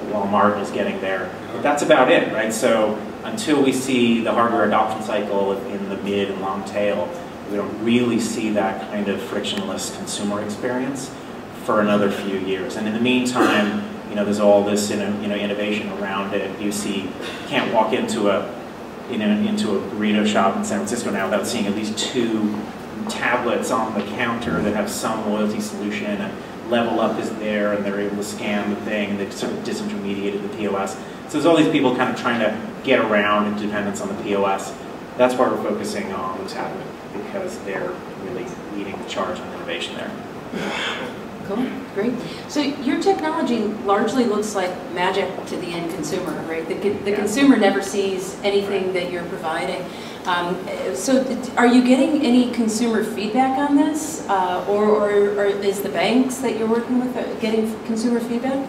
Walmart is getting there. But that's about it, right? So until we see the hardware adoption cycle in the mid and long tail, we don't really see that kind of frictionless consumer experience for another few years. And in the meantime, there's all this innovation around it. You can't walk into a burrito shop in San Francisco now without seeing at least 2 tablets on the counter that have some loyalty solution, and Level Up is there, and they're able to scan the thing. They've sort of disintermediated the POS. So there's all these people kind of trying to get around dependence on the POS. That's why we're focusing on the tablet, because they're really leading the charge on innovation there. Cool, great. So your technology largely looks like magic to the end consumer, right? The consumer never sees anything that you're providing. So are you getting any consumer feedback on this? Or is the banks that you're working with getting consumer feedback?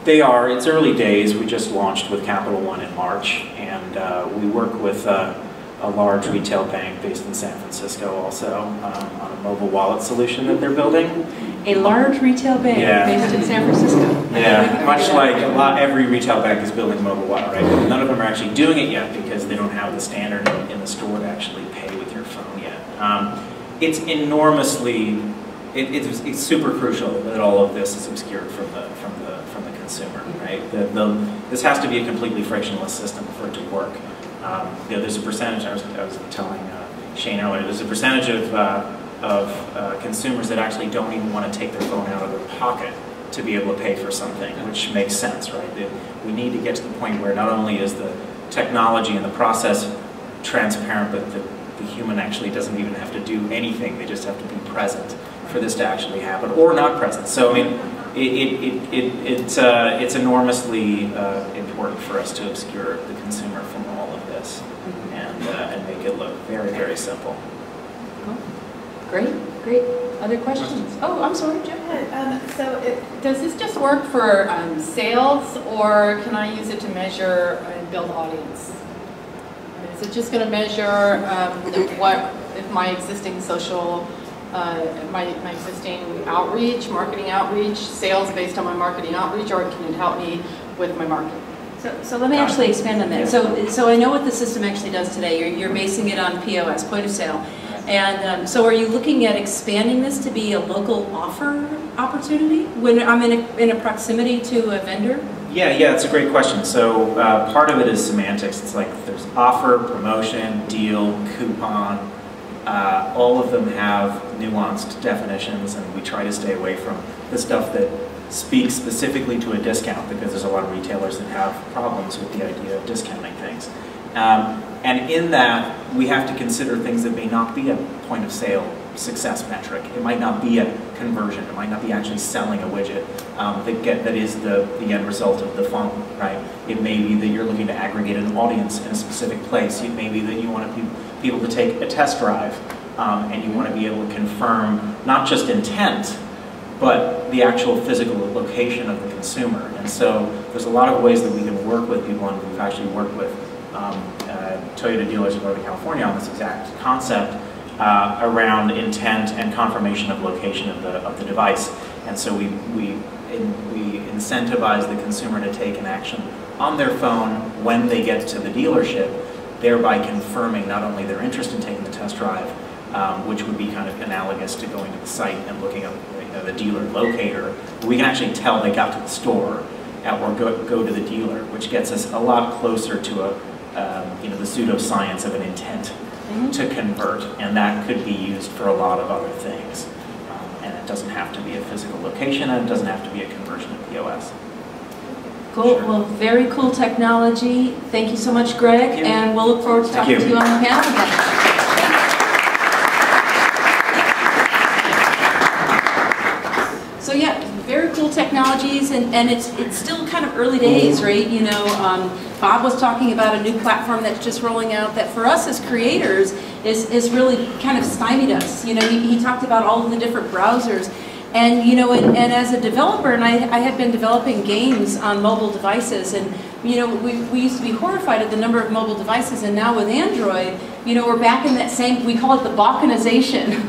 They are. It's early days. We just launched with Capital One in March, and we work with a large retail bank based in San Francisco also on a mobile wallet solution that they're building. A large retail bank based in San Francisco. Yeah, much like every retail bank is building a mobile wallet, right? But none of them are actually doing it yet because they don't have the standard in the store to actually pay with your phone yet. It's enormously, it's super crucial that all of this is obscured from the consumer, right? This has to be a completely frictionless system for it to work. There's a percentage, I was telling Shane earlier, there's a percentage of consumers that actually don't even want to take their phone out of their pocket to be able to pay for something, which makes sense, right? We need to get to the point where not only is the technology and the process transparent, but the human actually doesn't even have to do anything. They just have to be present for this to actually happen, or not present. So, I mean, it's enormously important for us to obscure the consumer from all of this and make it look very, very simple. Cool. Great, great. Other questions? Oh, I'm sorry, Jim. Does this just work for sales, or can I use it to measure and build audience? Is it just going to measure what if my existing social, my existing outreach, marketing outreach, sales based on my marketing outreach, or can it help me with my marketing? So let me actually expand on that. So I know what the system actually does today. You're basing it on POS, point of sale. And so are you looking at expanding this to be a local offer opportunity when I'm in a proximity to a vendor? Yeah, it's a great question. So part of it is semantics. It's like there's offer, promotion, deal, coupon. All of them have nuanced definitions, and we try to stay away from the stuff that speaks specifically to a discount, because there's a lot of retailers that have problems with the idea of discounting things. And in that, we have to consider things that may not be a point of sale success metric. It might not be a conversion. It might not be actually selling a widget that is the end result of the funnel, right? It may be that you're looking to aggregate an audience in a specific place. It may be that you want people to take a test drive, and you want to be able to confirm not just intent, but the actual physical location of the consumer. And so there's a lot of ways that we can work with people, and we've actually worked with Toyota dealers in Northern California on this exact concept around intent and confirmation of location of the device. And so we incentivize the consumer to take an action on their phone when they get to the dealership, thereby confirming not only their interest in taking the test drive, which would be kind of analogous to going to the site and looking up the dealer locator. We can actually tell they got to the store or go to the dealer, which gets us a lot closer to the pseudoscience of an intent to convert, and that could be used for a lot of other things. And it doesn't have to be a physical location, and it doesn't have to be a conversion of POS. Cool. Sure. Well, very cool technology. Thank you so much, Greg, and we'll look forward to talking to you on the panel again. So yeah, very cool technologies, and it's still kind of early days, right? You know, Bob was talking about a new platform that's just rolling out that for us as creators is really kind of stymied us. You know, he talked about all of the different browsers. And you know, and as a developer, and I had been developing games on mobile devices, and you know, we used to be horrified at the number of mobile devices, and now with Android, you know, we're back in that same, we call it the balkanization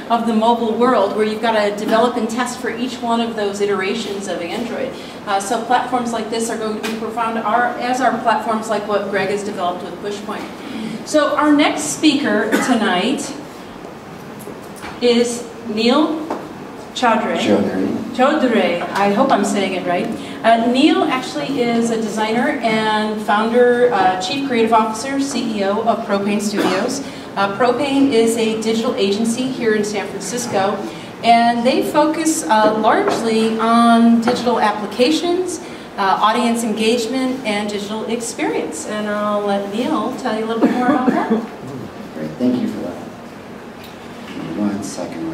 of the mobile world, where you've got to develop and test for each one of those iterations of Android. So platforms like this are going to be profound, as are platforms like what Greg has developed with Pushpoint. So our next speaker tonight is Neil Chaudhary. I hope I'm saying it right. Neil actually is a designer and founder, Chief Creative Officer, CEO of Propane Studios. Propane is a digital agency here in San Francisco, and they focus largely on digital applications, audience engagement, and digital experience. And I'll let Neil tell you a little bit more about that. Great, thank you for that. 1 second.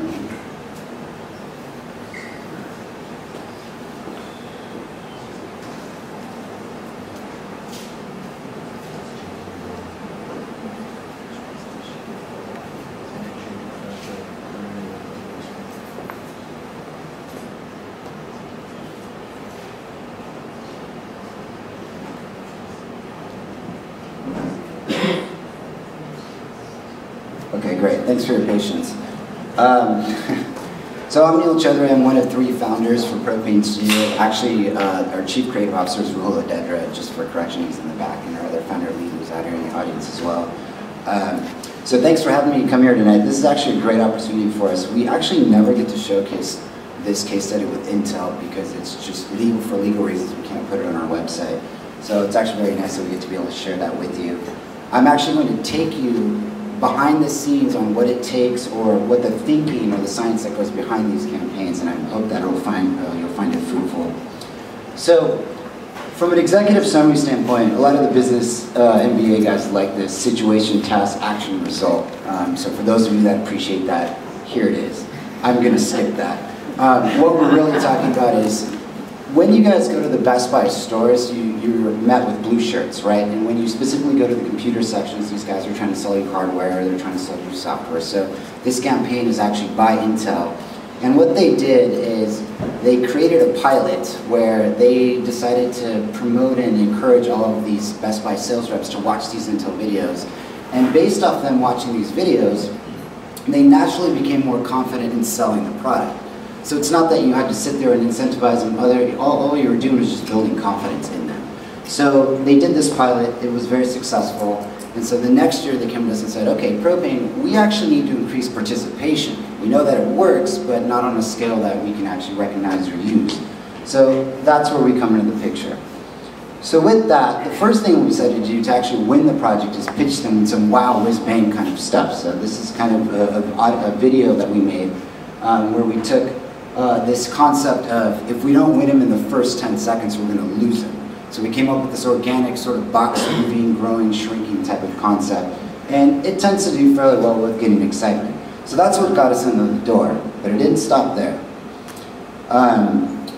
Okay, great. Thanks for your patience. So I'm Neil Chaudhary. I'm one of 3 founders for Propane Studio. Actually, our Chief Creative Officer is Rahul Adedra, just for correction, he's in the back, and our other founder, Lee, who's out here in the audience as well. So thanks for having me come here tonight. This is actually a great opportunity for us. We actually never get to showcase this case study with Intel because it's just legal, for legal reasons, we can't put it on our website. So it's actually very nice that we get to be able to share that with you. I'm actually going to take you behind the scenes on what it takes, or what the thinking or the science that goes behind these campaigns, and I hope that you'll find it fruitful. So, from an executive summary standpoint, a lot of the business MBA guys like this: situation, task, action, result. So for those of you that appreciate that, here it is. I'm going to skip that. What we're really talking about is, when you guys go to the Best Buy stores, you're met with blue shirts, right? And when you specifically go to the computer sections, these guys are trying to sell you hardware, they're trying to sell you software. So this campaign is actually by Intel. And what they did is they created a pilot where they decided to promote and encourage all of these Best Buy sales reps to watch these Intel videos. And based off them watching these videos, they naturally became more confident in selling the product. So it's not that you had to sit there and incentivize them. All you were doing was just building confidence in them. So they did this pilot. It was very successful. And so the next year they came to us and said, okay, Propane, we actually need to increase participation. We know that it works, but not on a scale that we can actually recognize or use. So that's where we come into the picture. So with that, the first thing we decided to do to actually win the project is pitch them with some wow, whiz, bang kind of stuff. So this is kind of a video that we made where we took this concept of, if we don't win him in the first 10 seconds, we're going to lose him. So we came up with this organic sort of box moving, growing, shrinking type of concept. And it tends to do fairly well with getting excitement. So that's what got us in the door, but it didn't stop there.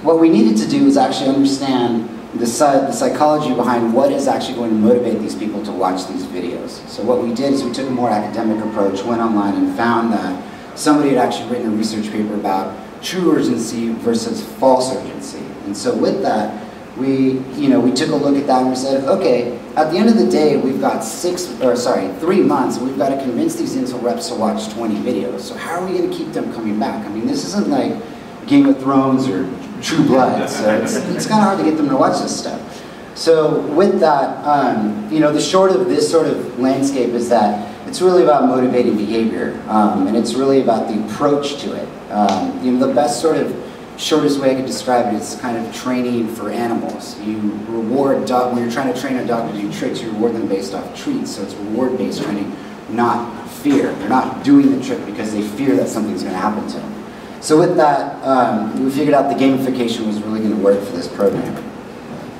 What we needed to do is actually understand the psychology behind what is actually going to motivate these people to watch these videos. So what we did is we took a more academic approach, went online and found that somebody had actually written a research paper about true urgency versus false urgency. And so with that, we took a look at that and we said, okay, at the end of the day, we've got 3 months, and we've got to convince these Intel reps to watch 20 videos. So how are we going to keep them coming back? I mean, this isn't like Game of Thrones or True Blood, so it's kind of hard to get them to watch this stuff. So with that, you know, the short of this sort of landscape is that it's really about motivating behavior, and it's really about the approach to it. You know, the best sort of shortest way I could describe it is kind of training for animals. You reward dog, when you're trying to train a dog to do tricks, you reward them based off treats. So it's reward-based training, not fear. They're not doing the trick because they fear that something's going to happen to them. So with that, we figured out the gamification was really going to work for this program.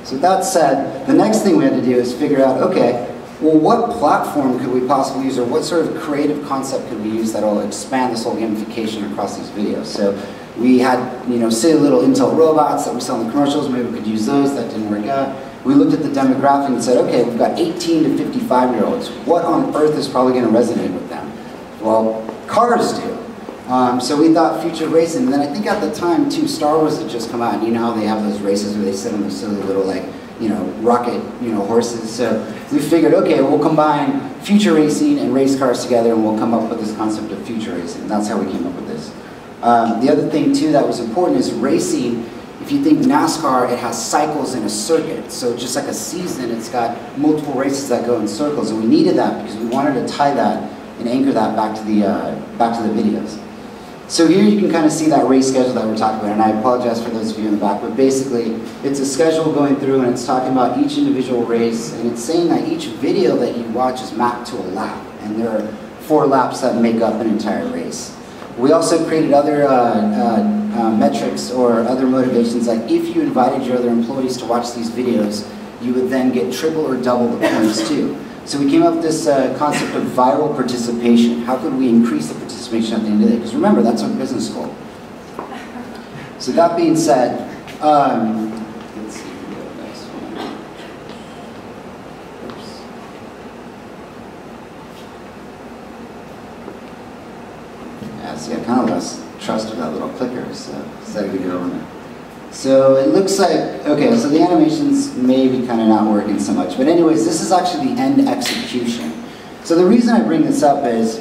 So with that said, the next thing we had to do is figure out, okay, well, what platform could we possibly use, or what sort of creative concept could we use that will expand this whole gamification across these videos? So we had, you know, silly little Intel robots that we saw in the commercials. Maybe we could use those. That didn't work out. We looked at the demographic and said, okay, we've got 18 to 55-year-olds. What on earth is probably going to resonate with them? Well, cars do. So we thought future racing. And then I think at the time, too, Star Wars had just come out. And you know how they have those races where they sit on those silly little, like, you know, rocket, you know, horses. So we figured, okay, we'll combine future racing and race cars together, and we'll come up with this concept of future racing. And that's how we came up with this. The other thing, too, that was important is racing. If you think NASCAR, it has cycles in a circuit. So just like a season, it's got multiple races that go in circles. And we needed that because we wanted to tie that and anchor that back to the videos. So here you can kind of see that race schedule that we're talking about, and I apologize for those of you in the back, but basically it's a schedule going through, and it's talking about each individual race, and it's saying that each video that you watch is mapped to a lap, and there are 4 laps that make up an entire race. We also created other metrics or other motivations, like if you invited your other employees to watch these videos, you would then get triple or double the points too. So we came up with this concept of viral participation. How could we increase the participation at the end of the day? Because remember, that's our business goal. So that being said, let's see if we go to the next one. Oops. Yeah, see, I kind of lost trust with that little clicker, so decided to go on it. So it looks like, okay, so the animations may be kind of not working so much. But anyways, this is actually the end execution. So the reason I bring this up is,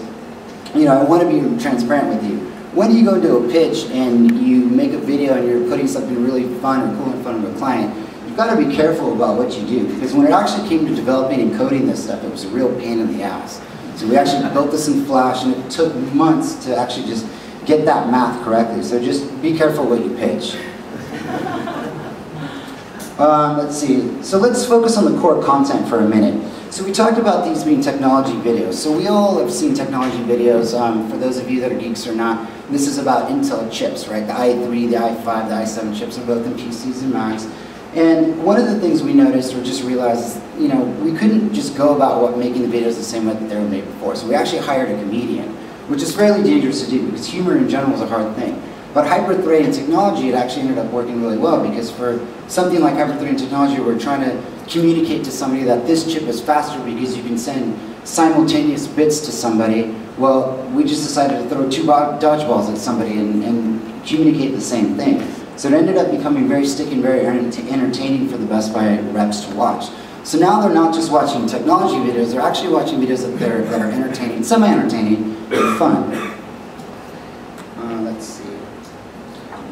you know, I want to be transparent with you. When you go into a pitch and you make a video and you're putting something really fun or cool in front of a client, you've got to be careful about what you do. Because when it actually came to developing and coding this stuff, it was a real pain in the ass. So we actually built this in Flash, and it took months to actually just get that math correctly. So just be careful what you pitch. Let's see, so let's focus on the core content for a minute. So we talked about these being technology videos. So we all have seen technology videos. For those of you that are geeks or not, this is about Intel chips, right? The i3, the i5, the i7 chips are both in PCs and Macs. And one of the things we noticed or just realized is, you know, we couldn't just go about making the videos the same way that they were made before. So we actually hired a comedian, which is fairly dangerous to do because humor in general is a hard thing. But hyper-threading technology, it actually ended up working really well, because for something like hyper-threading technology, we're trying to communicate to somebody that this chip is faster because you can send simultaneous bits to somebody. Well, we just decided to throw 2 dodgeballs at somebody and communicate the same thing. So it ended up becoming very sticky and very entertaining for the Best Buy reps to watch. So now they're not just watching technology videos, they're actually watching videos that are entertaining, semi-entertaining, but fun. Let's see.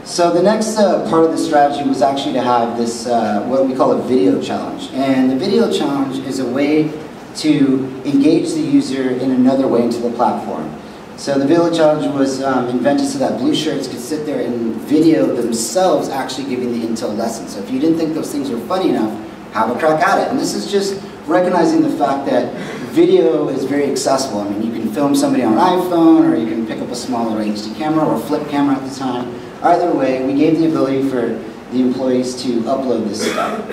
So the next part of the strategy was actually to have this, what we call a video challenge. And the video challenge is a way to engage the user in another way into the platform. So the video challenge was invented so that blue shirts could sit there and video themselves actually giving the Intel lesson. So if you didn't think those things were funny enough, have a crack at it. And this is just recognizing the fact that video is very accessible. I mean, you can film somebody on an iPhone, or you can pick up a smaller HD camera or flip camera at the time. Either way, we gave the ability for the employees to upload this stuff.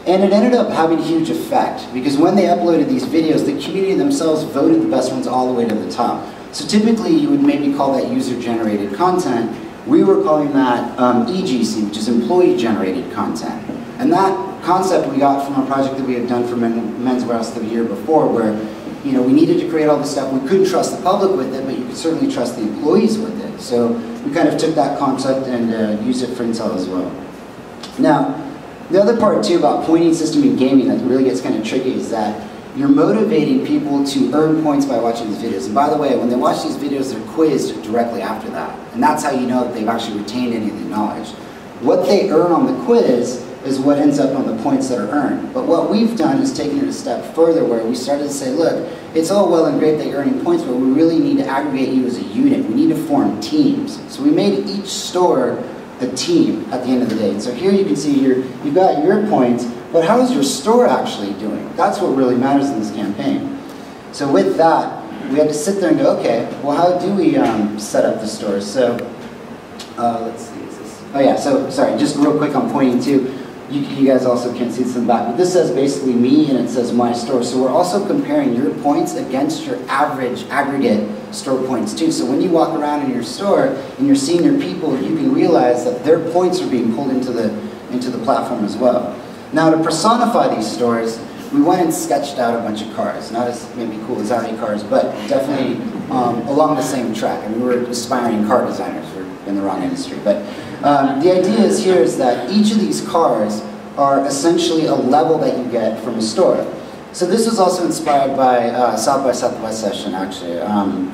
And it ended up having a huge effect, because when they uploaded these videos, the community themselves voted the best ones all the way to the top. So typically, you would maybe call that user-generated content. We were calling that EGC, which is employee-generated content. And that concept we got from a project that we had done for Men's Warehouse the year before, where, you know, we needed to create all this stuff. We couldn't trust the public with it, but you could certainly trust the employees with it. So we kind of took that concept and used it for Intel as well. Now, The other part too about pointing system in gaming that really gets kind of tricky is that you're motivating people to earn points by watching these videos. And by the way, when they watch these videos, they're quizzed directly after that. And that's how you know that they've actually retained any of the knowledge. What they earn on the quiz is what ends up on the points that are earned. But what we've done is taken it a step further where we started to say, look, it's all well and great that you're earning points, but we really need to aggregate you as a unit. We need to form teams. So we made each store a team at the end of the day. And so here you can see you've got your points, but how is your store actually doing? That's what really matters in this campaign. So with that, we had to sit there and go, okay, well how do we set up the stores? So let's see, is this? Oh yeah, so sorry, just real quick on pointing too. You guys also can't see this in the back, but this says basically me and it says my store. So we're also comparing your points against your average aggregate store points too. So when you walk around in your store and you're seeing your people, you can realize that their points are being pulled into the platform as well. Now to personify these stores, we went and sketched out a bunch of cars. Not as maybe cool as Audi cars, but definitely along the same track. And we were aspiring car designers. We're in the wrong industry. But the idea is here is that each of these cars are essentially a level that you get from a store. So this was also inspired by South by Southwest session, actually.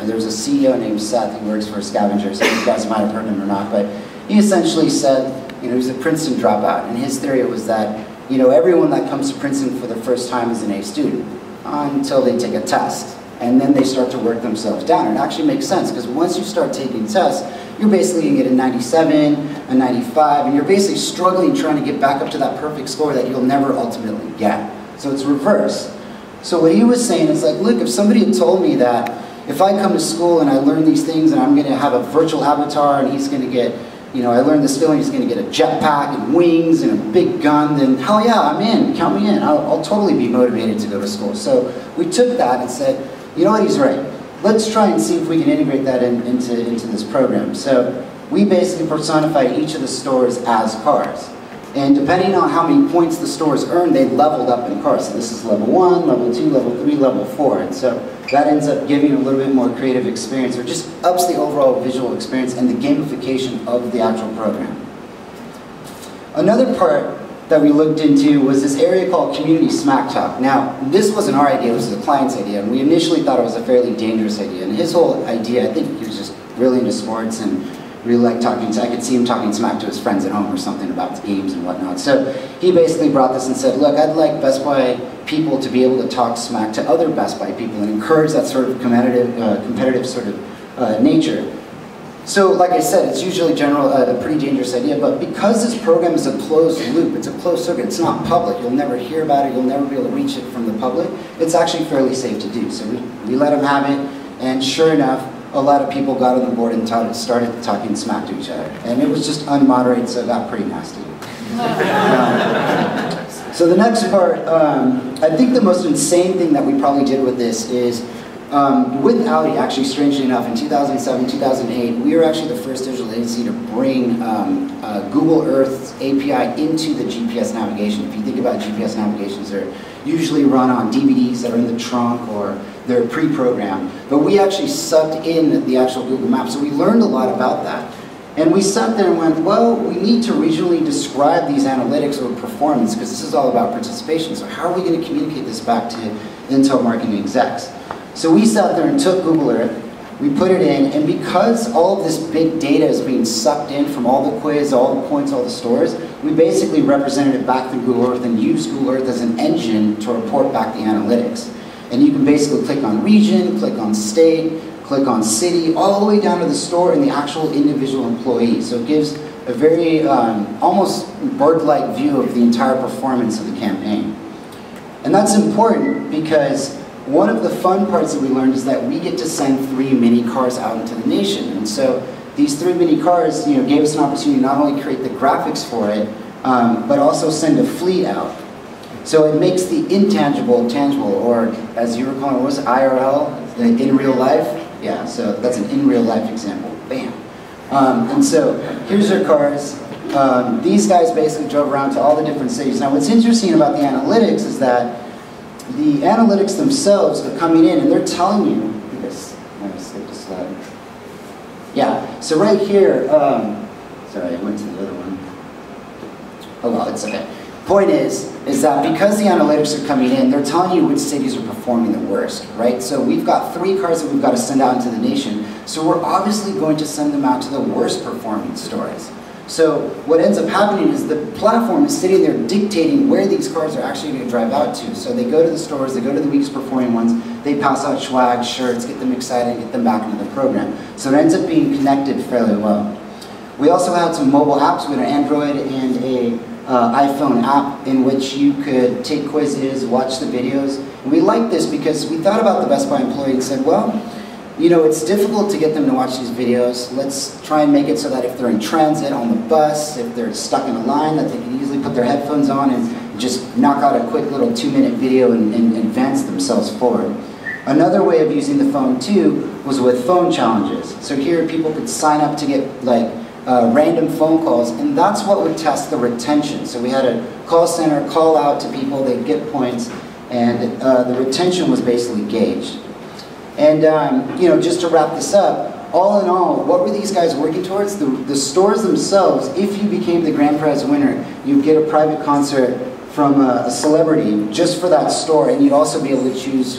There's a CEO named Seth who works for Scavengers. You guys might have heard him or not, but he essentially said, he was a Princeton dropout, and his theory was that, everyone that comes to Princeton for the first time is an A student until they take a test. And then they start to work themselves down. And it actually makes sense, because once you start taking tests, you're basically going to get a 97, a 95, and you're basically struggling trying to get back up to that perfect score that you'll never ultimately get. So it's reverse. So what he was saying is like, look, if somebody had told me that if I come to school and I learn these things and I'm going to have a virtual avatar and he's going to get, I learned this skill and he's going to get a jetpack and wings and a big gun, then hell yeah, I'm in, count me in. I'll totally be motivated to go to school. So we took that and said, you know what, he's right. Let's try and see if we can integrate that into this program. So we basically personified each of the stores as cars. And depending on how many points the stores earned, they leveled up in cars. So this is level 1, level 2, level 3, level 4. And so that ends up giving a little bit more creative experience, or just ups the overall visual experience and the gamification of the actual program. Another part that we looked into was this area called Community Smack Talk. Now, this wasn't our idea, this was the client's idea, and we initially thought it was a fairly dangerous idea. And his whole idea, I think he was just really into sports and really liked talking to, I could see him talking smack to his friends at home or something about the games and whatnot. So he basically brought this and said, look, I'd like Best Buy people to be able to talk smack to other Best Buy people and encourage that sort of competitive sort of nature. So like I said, it's usually a pretty dangerous idea, but because this program is a closed loop, it's a closed circuit, it's not public, you'll never hear about it, you'll never be able to reach it from the public, it's actually fairly safe to do. So we let them have it, and sure enough, a lot of people got on the board and started talking smack to each other. And it was just unmoderated, so it got pretty nasty. So the next part, I think the most insane thing that we probably did with this is, with Audi, actually, strangely enough, in 2007, 2008, we were actually the first digital agency to bring Google Earth's API into the GPS navigation. If you think about GPS navigations, they're usually run on DVDs that are in the trunk or they're pre-programmed. But we actually sucked in the actual Google Maps, so we learned a lot about that. And we sat there and went, well, we need to regionally describe these analytics or performance, because this is all about participation. So how are we going to communicate this back to Intel marketing execs? So we sat there and took Google Earth, we put it in, and because all of this big data is being sucked in from all the quiz, all the points, all the stores, we basically represented it back through Google Earth and used Google Earth as an engine to report back the analytics. And you can basically click on region, click on state, click on city, all the way down to the store and the actual individual employee. So it gives a very almost bird-like view of the entire performance of the campaign. And that's important because one of the fun parts that we learned is that we get to send 3 mini cars out into the nation. And so these 3 mini cars gave us an opportunity to not only create the graphics for it, but also send a fleet out. So it makes the intangible tangible, or as you were calling it, what was it, IRL, the in real life? Yeah, so that's an in real life example. Bam. And so here's their cars. These guys basically drove around to all the different cities. Now what's interesting about the analytics is that the analytics themselves are coming in and they're telling you, I'm going to skip the slide. Yeah, so right here, sorry, I went to the other one. Oh well, it's okay. Point is that because the analytics are coming in, they're telling you which cities are performing the worst, right? So we've got 3 cars that we've got to send out into the nation, so we're obviously going to send them out to the worst performing stores. So what ends up happening is the platform is sitting there dictating where these cars are actually going to drive out to. So they go to the stores, they go to the weakest performing ones, they pass out swag, shirts, get them excited, get them back into the program. So it ends up being connected fairly well. We also had some mobile apps with an Android and a iPhone app in which you could take quizzes, watch the videos. And we liked this because we thought about the Best Buy employee and said, well, you know, it's difficult to get them to watch these videos. Let's try and make it so that if they're in transit, on the bus, if they're stuck in a line, that they can easily put their headphones on and just knock out a quick little 2-minute video and advance themselves forward. Another way of using the phone too was with phone challenges. So here people could sign up to get like random phone calls, and that's what would test the retention. So we had a call center call out to people, they'd get points, and the retention was basically gauged. And you know, just to wrap this up, all in all, what were these guys working towards? The stores themselves, if you became the grand prize winner, you'd get a private concert from a celebrity just for that store, and you'd also be able to choose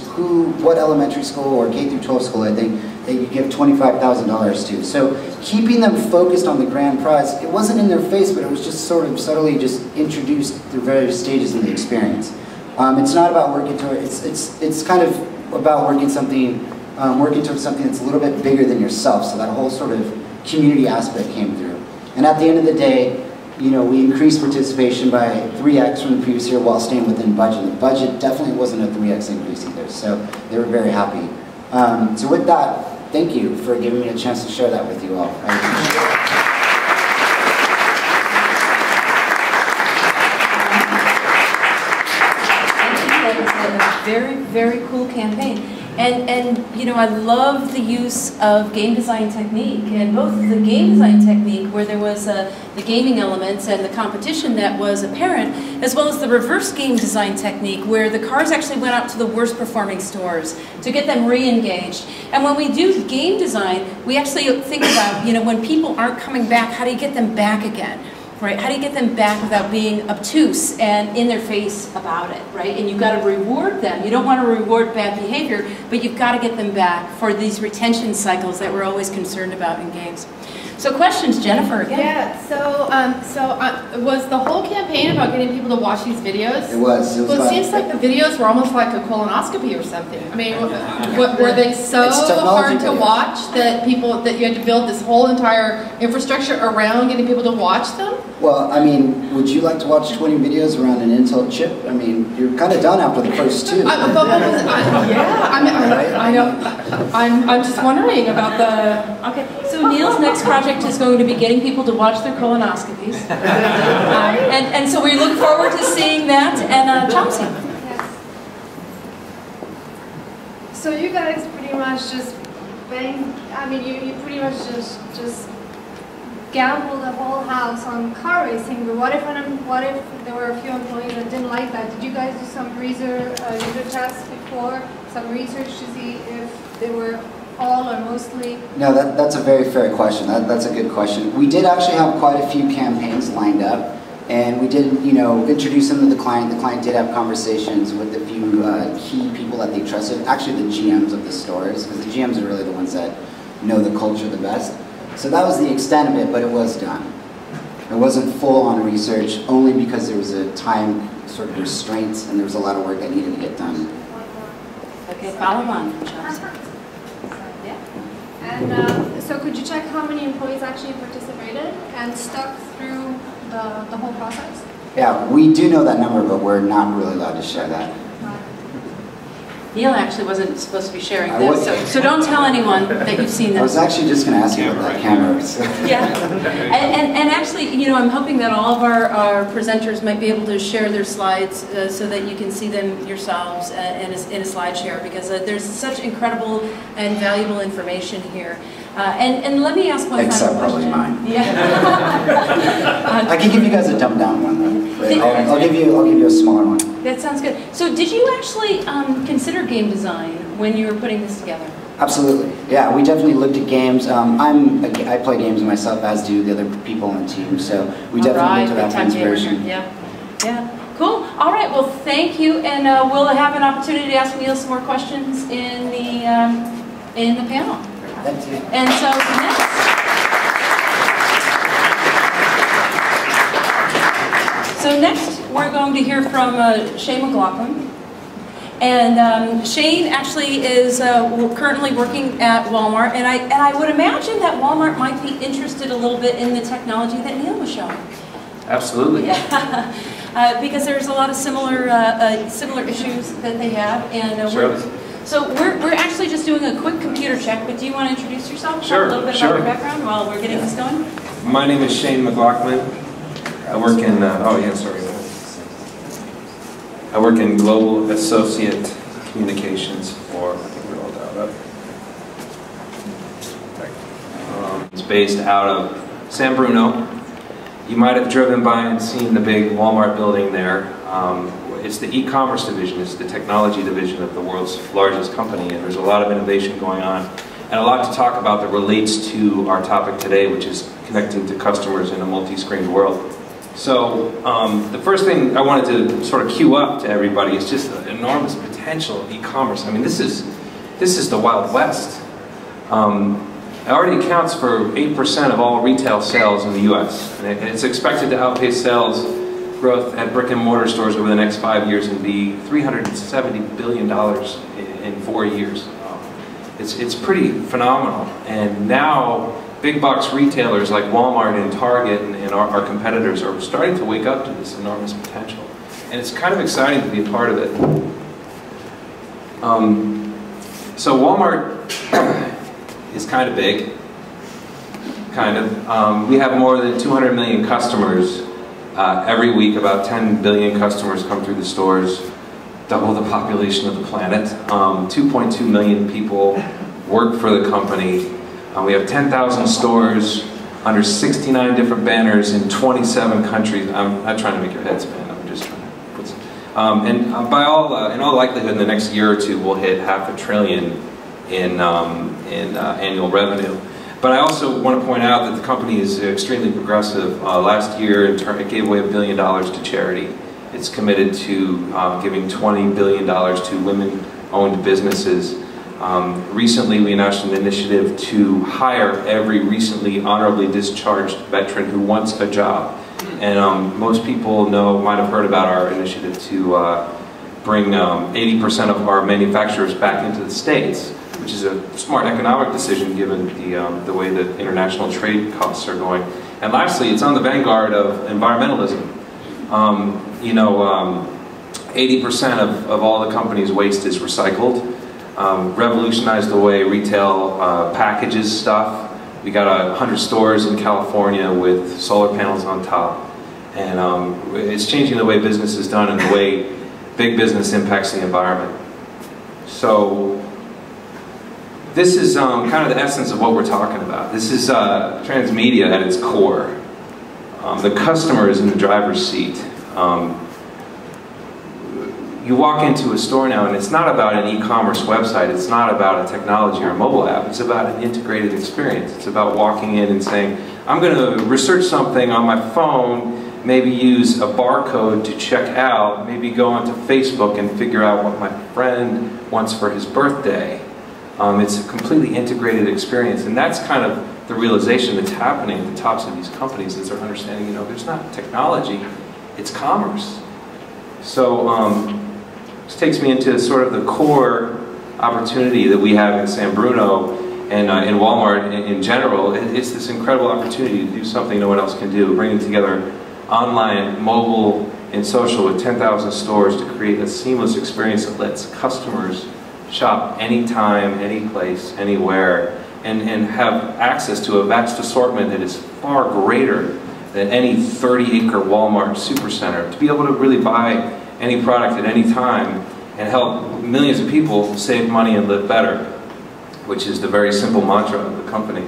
what elementary school or K through 12 school, I think, that you give $25,000 to. So keeping them focused on the grand prize, it wasn't in their face, but it was just sort of subtly just introduced through various stages in the experience. It's not about working towards, it's kind of about working towards something that's a little bit bigger than yourself, so that whole sort of community aspect came through. And at the end of the day, you know, we increased participation by 3x from the previous year while staying within budget. The budget definitely wasn't a 3x increase either, so they were very happy. So with that, thank you for giving me a chance to share that with you all. I appreciate I think that is a very, very cool campaign. And you know, I love the use of game design technique, and both the game design technique where there was the gaming elements and the competition that was apparent, as well as the reverse game design technique where the cars actually went out to the worst performing stores to get them re-engaged. And when we do game design, we actually think about, you know, when people aren't coming back, how do you get them back again? Right? How do you get them back without being obtuse and in their face about it, right? And you've got to reward them. You don't want to reward bad behavior, but you've got to get them back for these retention cycles that we're always concerned about in games. So questions, Jennifer, again. Yeah, so was the whole campaign about getting people to watch these videos? It was. Well, it seems like the videos were almost like a colonoscopy or something. I mean, were they so hard to watch that you had to build this whole entire infrastructure around getting people to watch them? Well, I mean, would you like to watch 20 videos around an Intel chip? I mean, you're kind of done after the first 2. I'm just wondering about the... Okay, so Neil's next project is going to be getting people to watch their colonoscopies. And so we look forward to seeing that. And Chelsea. Yes. So you guys pretty much just you pretty much just gambled the whole house on car racing, but what if there were a few employees that didn't like that? Did you guys do some user tests before, some research to see if they were all or mostly? No, that's a very fair question. That's a good question. We did actually have quite a few campaigns lined up, and we did, you know, introduce them to the client. The client did have conversations with a few key people that they trusted, actually the GMs of the stores, because the GMs are really the ones that know the culture the best. So that was the extent of it, but it was done. It wasn't full-on research, only because there was a time sort of restraints and there was a lot of work that needed to get done. Okay, follow on from Chelsea. And so could you check how many employees actually participated and stuck through the whole process? Yeah, we do know that number, but we're not really allowed to share that. Neil actually wasn't supposed to be sharing this, so don't tell anyone that you've seen this. I was actually just going to ask you about that camera. So. Yeah, and actually, you know, I'm hoping that all of our presenters might be able to share their slides so that you can see them yourselves in a slide share, because there's such incredible and valuable information here. And let me ask one Except final question. probably mine. Yeah. I can give you guys a dumbed down one though. I'll give you a smaller one. That sounds good. So did you actually consider game design when you were putting this together? Absolutely. Yeah, we definitely looked at games. I play games myself, as do the other people on the team. So we definitely looked at that from inspiration. Yeah. Yeah, cool. All right, well, thank you, and we'll have an opportunity to ask Neil some more questions in the panel. Thank you. And so next. So next, we're going to hear from Shane McLaughlin. And Shane actually is currently working at Walmart, and I would imagine that Walmart might be interested a little bit in the technology that Neil was showing. Absolutely. Yeah. Because there's a lot of similar issues that they have, and Sure. So we're actually just doing a quick computer check. But do you want to introduce yourself? Sure. A little bit about your background while we're getting this going. My name is Shane McLaughlin. I work in I work in Global Associate Communications for, I think we're all dialed up. It's based out of San Bruno. You might have driven by and seen the big Walmart building there. It's the e-commerce division, it's the technology division of the world's largest company, and there's a lot of innovation going on and a lot to talk about that relates to our topic today, which is connecting to customers in a multi-screen world. So the first thing I wanted to sort of cue up to everybody is just the enormous potential of e-commerce. I mean, this is the Wild West. It already accounts for 8% of all retail sales in the U.S. And it's expected to outpace sales growth at brick and mortar stores over the next 5 years and be $370 billion in 4 years. It's pretty phenomenal. And now big box retailers like Walmart and Target and our competitors are starting to wake up to this enormous potential. And it's kind of exciting to be a part of it. So Walmart is kind of big, kind of. We have more than 200 million customers every week. About 10 billion customers come through the stores, double the population of the planet. 2.2 million people work for the company. We have 10,000 stores under 69 different banners in 27 countries. I'm not trying to make your head spin. I'm just trying to put some. In all likelihood, in the next year or two, we'll hit $500 billion in annual revenue. But I also want to point out that the company is extremely progressive. Last year, it gave away $1 billion to charity. It's committed to giving $20 billion to women-owned businesses. Recently, we announced an initiative to hire every recently honorably discharged veteran who wants a job. And most people might have heard about our initiative to bring 80% of our manufacturers back into the States, which is a smart economic decision given the way that international trade costs are going. And lastly, it's on the vanguard of environmentalism. 80% of all the company's waste is recycled. Revolutionized the way retail packages stuff. We got 100 stores in California with solar panels on top. And it's changing the way business is done and the way big business impacts the environment. So this is kind of the essence of what we're talking about. This is transmedia at its core. The customer is in the driver's seat. You walk into a store now and it's not about an e-commerce website, it's not about a technology or a mobile app, it's about an integrated experience. It's about walking in and saying, I'm going to research something on my phone, maybe use a barcode to check out, maybe go onto Facebook and figure out what my friend wants for his birthday. It's a completely integrated experience, and that's kind of the realization that's happening at the tops of these companies is they're understanding, there's not technology, it's commerce. So this takes me into sort of the core opportunity that we have in San Bruno and in Walmart in general. It's this incredible opportunity to do something no one else can do, bringing together online, mobile, and social with 10,000 stores to create a seamless experience that lets customers shop anytime, any place, anywhere, and have access to a vast assortment that is far greater than any 30-acre Walmart supercenter. To be able to really buy any product at any time and help millions of people save money and live better, which is the very simple mantra of the company.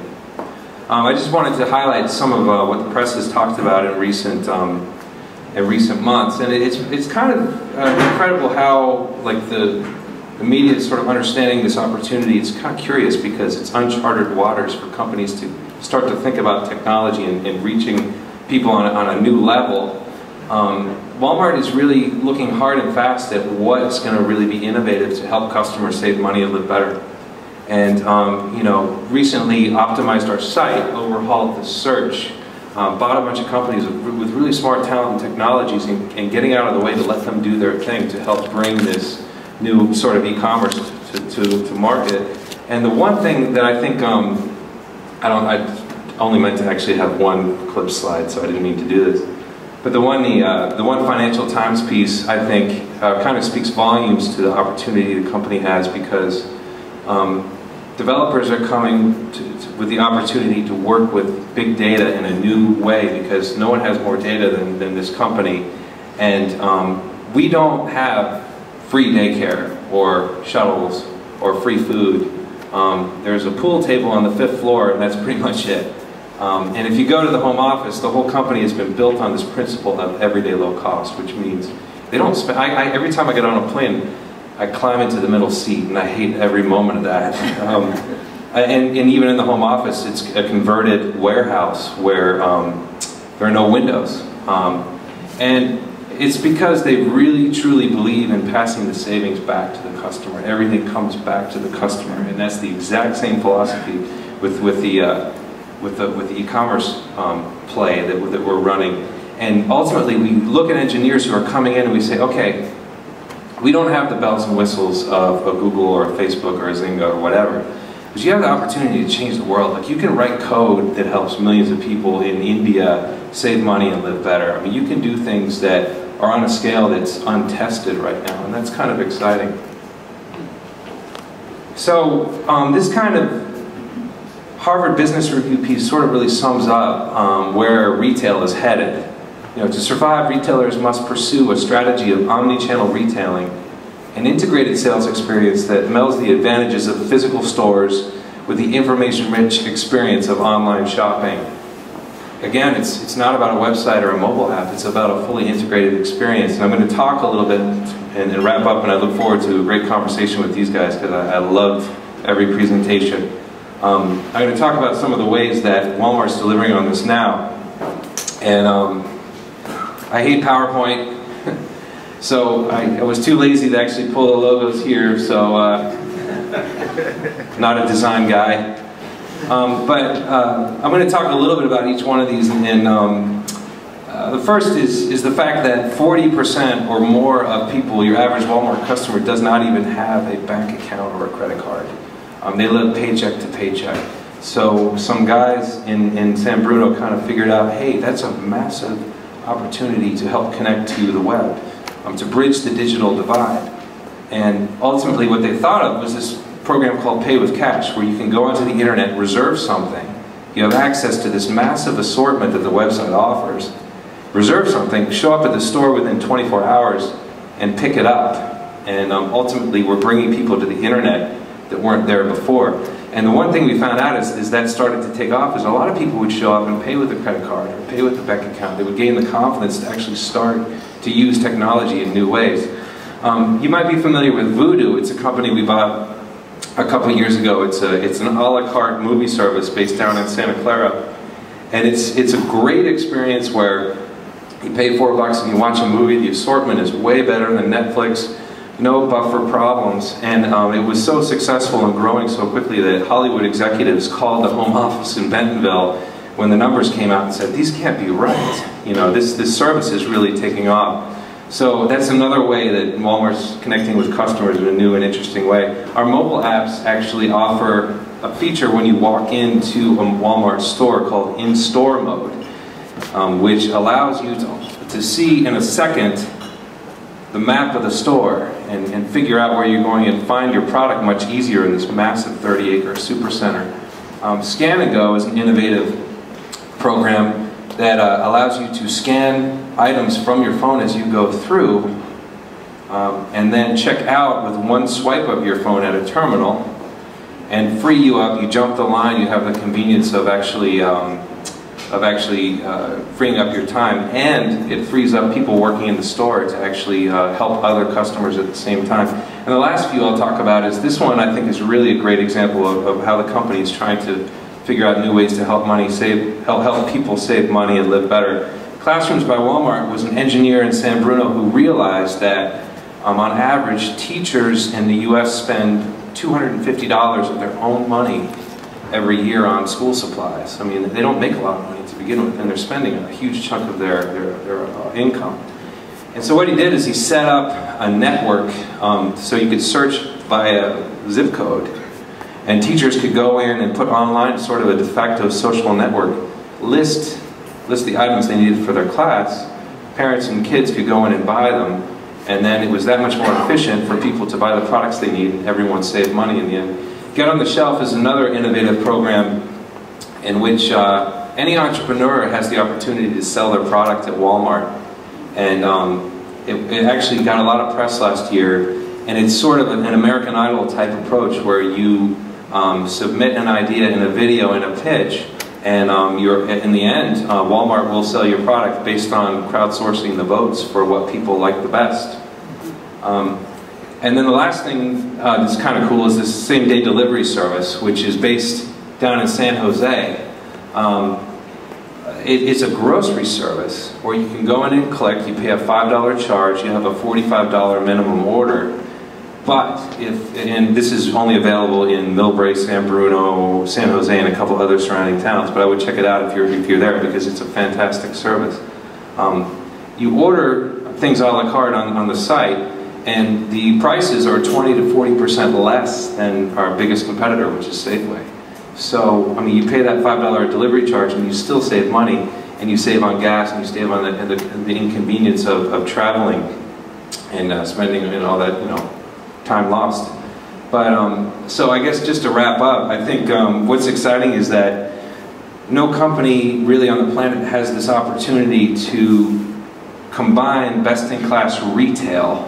I just wanted to highlight some of what the press has talked about in recent months, and it's kind of incredible how the media is sort of understanding this opportunity. It's kind of curious because it's uncharted waters for companies to start to think about technology and reaching people on a new level. Walmart is really looking hard and fast at what's going to really be innovative to help customers save money and live better. And you know, recently optimized our site, overhauled the search, bought a bunch of companies with really smart talent and technologies, and getting out of the way to let them do their thing to help bring this new sort of e-commerce to market. And the one thing that I think, I only meant to actually have one clip slide, so I didn't mean to do this. But the one Financial Times piece, I think, kind of speaks volumes to the opportunity the company has, because developers are coming with the opportunity to work with big data in a new way, because no one has more data than this company. And we don't have free daycare or shuttles or free food. There's a pool table on the 5th floor, and that's pretty much it. And if you go to the home office, the whole company has been built on this principle of everyday low cost, which means they don't spend, every time I get on a plane, I climb into the middle seat, and I hate every moment of that. And even in the home office, it's a converted warehouse where there are no windows. And it's because they really truly believe in passing the savings back to the customer. Everything comes back to the customer, and that's the exact same philosophy with the e-commerce play that we're running. And ultimately, we look at engineers who are coming in and we say, okay, we don't have the bells and whistles of a Google or a Facebook or a Zynga or whatever, but you have the opportunity to change the world. Like, you can write code that helps millions of people in India save money and live better. I mean, you can do things that are on a scale that's untested right now, and that's kind of exciting. So this kind of Harvard Business Review piece sort of really sums up where retail is headed. You know, to survive, retailers must pursue a strategy of omni-channel retailing, an integrated sales experience that melds the advantages of physical stores with the information-rich experience of online shopping. Again, it's not about a website or a mobile app, it's about a fully integrated experience. And I'm going to talk a little bit and wrap up, and I look forward to a great conversation with these guys, because I loved every presentation. I'm going to talk about some of the ways that Walmart's delivering on this now. And I hate PowerPoint, so I was too lazy to actually pull the logos here, so not a design guy. But I'm going to talk a little bit about each one of these. And the first is the fact that 40% or more of people, your average Walmart customer, does not even have a bank account or a credit card. They live paycheck to paycheck. So some guys in San Bruno kind of figured out, hey, that's a massive opportunity to help connect to the web, to bridge the digital divide. And ultimately what they thought of was this program called Pay with Cash, where you can go onto the internet, reserve something. You have access to this massive assortment that the website offers. Reserve something, show up at the store within 24 hours, and pick it up. And ultimately we're bringing people to the internet that weren't there before. And the one thing we found out is that started to take off, is a lot of people would show up and pay with a credit card or pay with a bank account. They would gain the confidence to actually start to use technology in new ways. You might be familiar with Voodoo. It's a company we bought a couple years ago. It's an a la carte movie service based down in Santa Clara. And it's a great experience where you pay $4 and you watch a movie. The assortment is way better than Netflix. No buffer problems, and it was so successful and growing so quickly that Hollywood executives called the home office in Bentonville when the numbers came out and said, these can't be right. You know, this service is really taking off. So that's another way that Walmart's connecting with customers in a new and interesting way. Our mobile apps actually offer a feature when you walk into a Walmart store called in-store mode, which allows you to see in a second the map of the store and figure out where you're going and find your product much easier in this massive 30-acre supercenter. Scan and Go is an innovative program that allows you to scan items from your phone as you go through, and then check out with one swipe of your phone at a terminal, and free you up. You jump the line, you have the convenience of actually freeing up your time, and it frees up people working in the store to actually help other customers at the same time. And the last few I'll talk about is this one. I think is really a great example of how the company is trying to figure out new ways to help people save money and live better. Classrooms by Walmart was an engineer in San Bruno who realized that on average, teachers in the US spend $250 of their own money every year on school supplies. I mean, they don't make a lot of money to begin with, and they're spending a huge chunk of their income. And so what he did is he set up a network so you could search via zip code, and teachers could go in and put online sort of a de facto social network, list the items they needed for their class. Parents and kids could go in and buy them, and then it was that much more efficient for people to buy the products they need, and everyone saved money in the end. Get on the Shelf is another innovative program in which any entrepreneur has the opportunity to sell their product at Walmart. And it actually got a lot of press last year, and it's sort of an American Idol type approach where you submit an idea in a video in a pitch, and in the end, Walmart will sell your product based on crowdsourcing the votes for what people like the best. And then the last thing that's kind of cool is this same-day delivery service, which is based down in San Jose. It's a grocery service where you can go in and collect, you pay a $5 charge, you have a $45 minimum order. But and this is only available in Millbrae, San Bruno, San Jose, and a couple other surrounding towns, but I would check it out if you're there because it's a fantastic service. You order things a la carte on the site, and the prices are 20 to 40% less than our biggest competitor, which is Safeway. So, I mean, you pay that $5 delivery charge and you still save money, and you save on gas, and you save on the inconvenience of traveling and spending and all that, time lost. But, so I guess just to wrap up, I think what's exciting is that no company really on the planet has this opportunity to combine best-in-class retail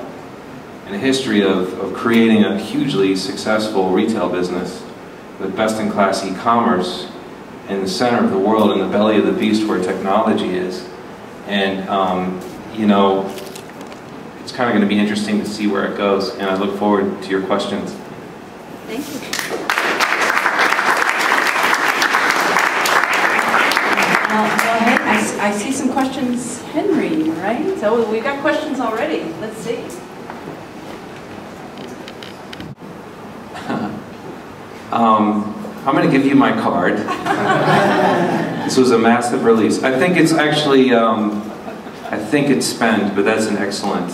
and a history of creating a hugely successful retail business with best-in-class e-commerce in the center of the world, in the belly of the beast where technology is. And, it's kind of going to be interesting to see where it goes, and I look forward to your questions. Thank you. Go ahead. I see some questions, Henry, right? So we've got questions already. Let's see. I'm going to give you my card. This was a massive release. I think it's actually, I think it's spent, but that's an excellent.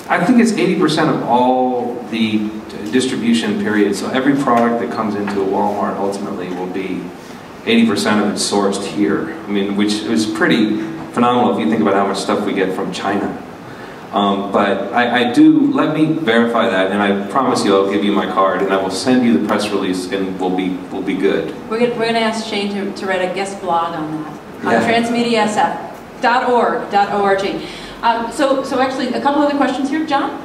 I think it's 80% of all the distribution period. So every product that comes into a Walmart ultimately will be 80% of it sourced here. I mean, which is pretty phenomenal if you think about how much stuff we get from China. But I do, let me verify that, and I promise you I'll give you my card, and I will send you the press release, and we'll be good. We're gonna ask Shane to write a guest blog on that, on transmediasf.org. So actually, a couple other questions here. John?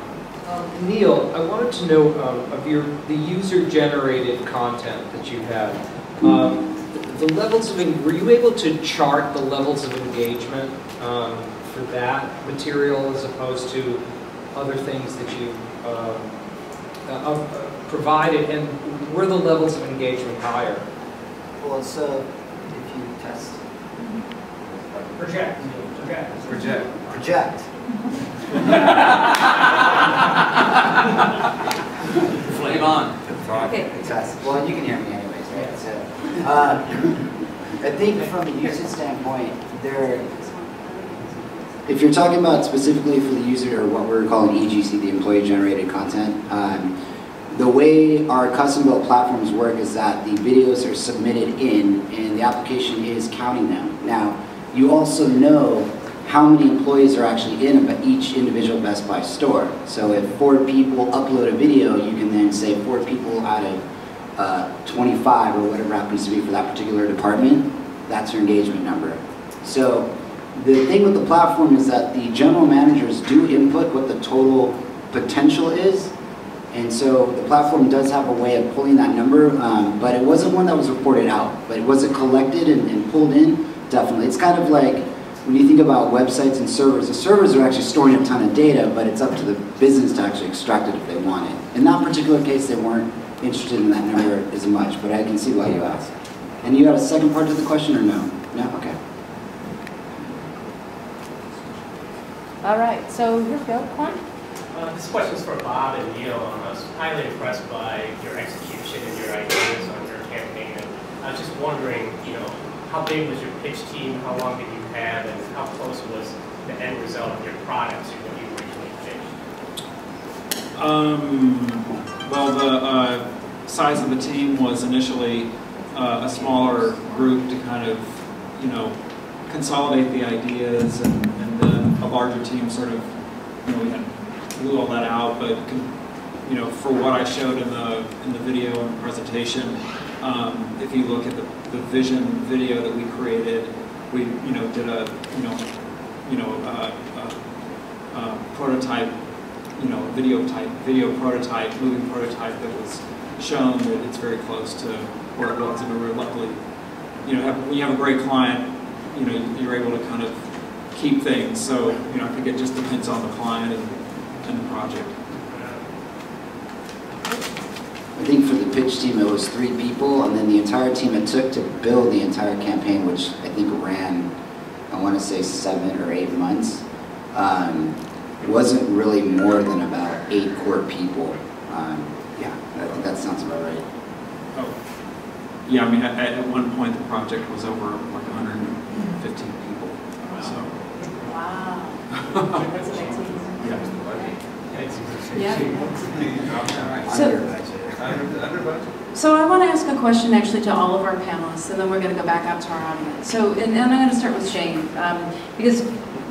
Neil, I wanted to know of the user-generated content that you had. The levels of, were you able to chart the levels of engagement for that material as opposed to other things that you provided, and were the levels of engagement higher? Well, so if you test. Project. Flame on. Okay. Well, you can hear me anyways, right? So, I think from a user standpoint, if you're talking about specifically for the user, or what we're calling EGC, the employee-generated content, the way our custom-built platforms work is that the videos are submitted in, and the application is counting them. Now, you also know how many employees are actually in each individual Best Buy store. So if 4 people upload a video, you can then say 4 people out of 25 or whatever happens to be for that particular department, that's your engagement number. So the thing with the platform is that the general managers do input what the total potential is, and so the platform does have a way of pulling that number, but it wasn't one that was reported out, but it was collected and pulled in, definitely. It's kind of like when you think about websites and servers, the servers are actually storing a ton of data, but it's up to the business to actually extract it if they want it. In that particular case, they weren't interested in that number as much, but I can see why you asked. And you had a second part to the question, or no? No? Okay. All right, so here we go, Quan. This question is for Bob and Neil. I was highly impressed by your execution and your ideas on your campaign. And I was just wondering, how big was your pitch team? How long did you have? And how close was the end result of your products when you originally pitched? Well, the size of the team was initially a smaller group to kind of, consolidate the ideas, and then a larger team sort of, we had blew all that out. But for what I showed in the video and the presentation, if you look at the vision video that we created, we did a prototype, video prototype, moving prototype that was shown that it's very close to where it was. And we were luckily, when you have a great client, you're able to kind of keep things. So I think it just depends on the client and the project. I think for the pitch team it was 3 people, and then the entire team it took to build the entire campaign, which I think ran, I want to say 7 or 8 months, wasn't really more than about 8 core people. Yeah, I think that sounds about right. Oh, yeah. I mean, at one point the project was over like 115 people. So. Wow. That's amazing. Yeah. So I want to ask a question actually to all of our panelists, and then we're going to go back out to our audience. So, and I'm going to start with Shane, because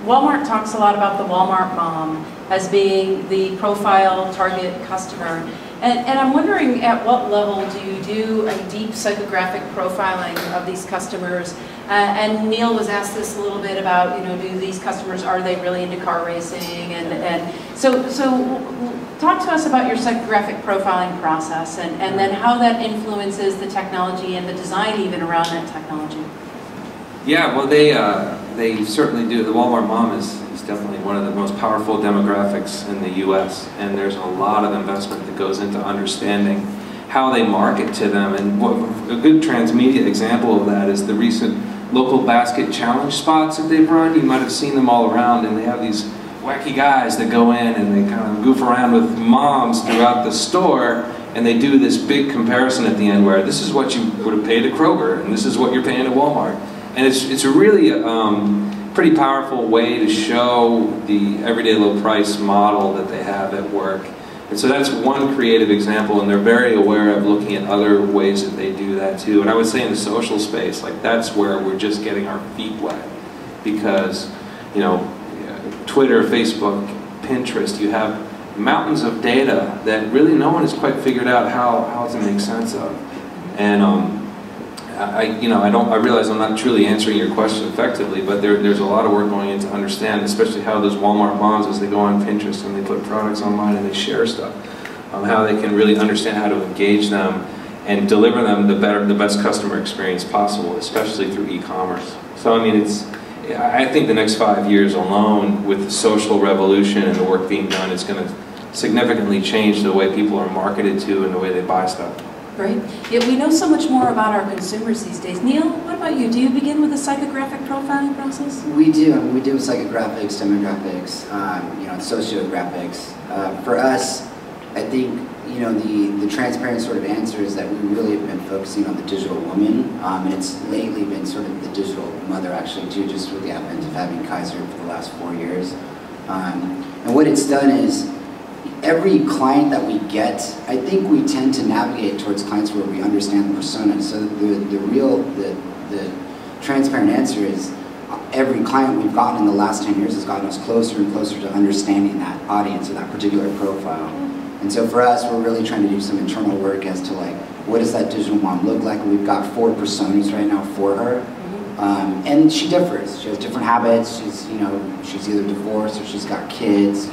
Walmart talks a lot about the Walmart mom as being the profile target customer. And I'm wondering, at what level do you do a deep psychographic profiling of these customers? And Neil was asked this a little bit about, do these customers, are they really into car racing? And so talk to us about your psychographic profiling process, and then how that influences the technology and the design even around that technology. Yeah, well, they certainly do. The Walmart mom is definitely one of the most powerful demographics in the U.S., and there's a lot of investment that goes into understanding how they market to them. And a good transmedia example of that is the recent local basket challenge spots that they've run. You might have seen them all around, and they have these wacky guys that go in and they kind of goof around with moms throughout the store, and they do this big comparison at the end where this is what you would have paid at Kroger, and this is what you're paying at Walmart. And it's a really pretty powerful way to show the everyday low price model that they have at work. And so that's one creative example, and they're very aware of looking at other ways that they do that too. And I would say in the social space, like that's where we're just getting our feet wet, because Twitter, Facebook, Pinterest, you have mountains of data that really no one has quite figured out how to make sense of. And I realize I'm not truly answering your question effectively, but there's a lot of work going in to understand, especially how those Walmart moms, as they go on Pinterest and they put products online and they share stuff, how they can really understand how to engage them and deliver them the best customer experience possible, especially through e-commerce. So I mean, I think the next 5 years alone, with the social revolution and the work being done, it's going to significantly change the way people are marketed to and the way they buy stuff. Great. Yeah, we know so much more about our consumers these days. Neil, what about you? Do you begin with a psychographic profiling process? We do. We do psychographics, demographics, sociographics. For us, I think the transparent sort of answer is that we really have been focusing on the digital woman, and it's lately been sort of the digital mother actually too, just with the advent of having Kaiser for the last 4 years. And what it's done is, every client that we get, I think we tend to navigate towards clients where we understand the persona. So the transparent answer is, every client we've gotten in the last 10 years has gotten us closer and closer to understanding that audience or that particular profile. And so for us, we're really trying to do some internal work as to what does that digital mom look like? And we've got 4 personas right now for her. And she differs. She has different habits. She's either divorced or she's got kids.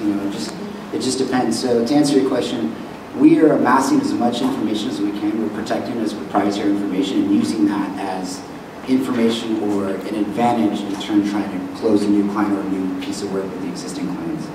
It just depends. So to answer your question, we are amassing as much information as we can. We're protecting it as proprietary information and using that as information or an advantage in turn trying to close a new client or a new piece of work with the existing clients.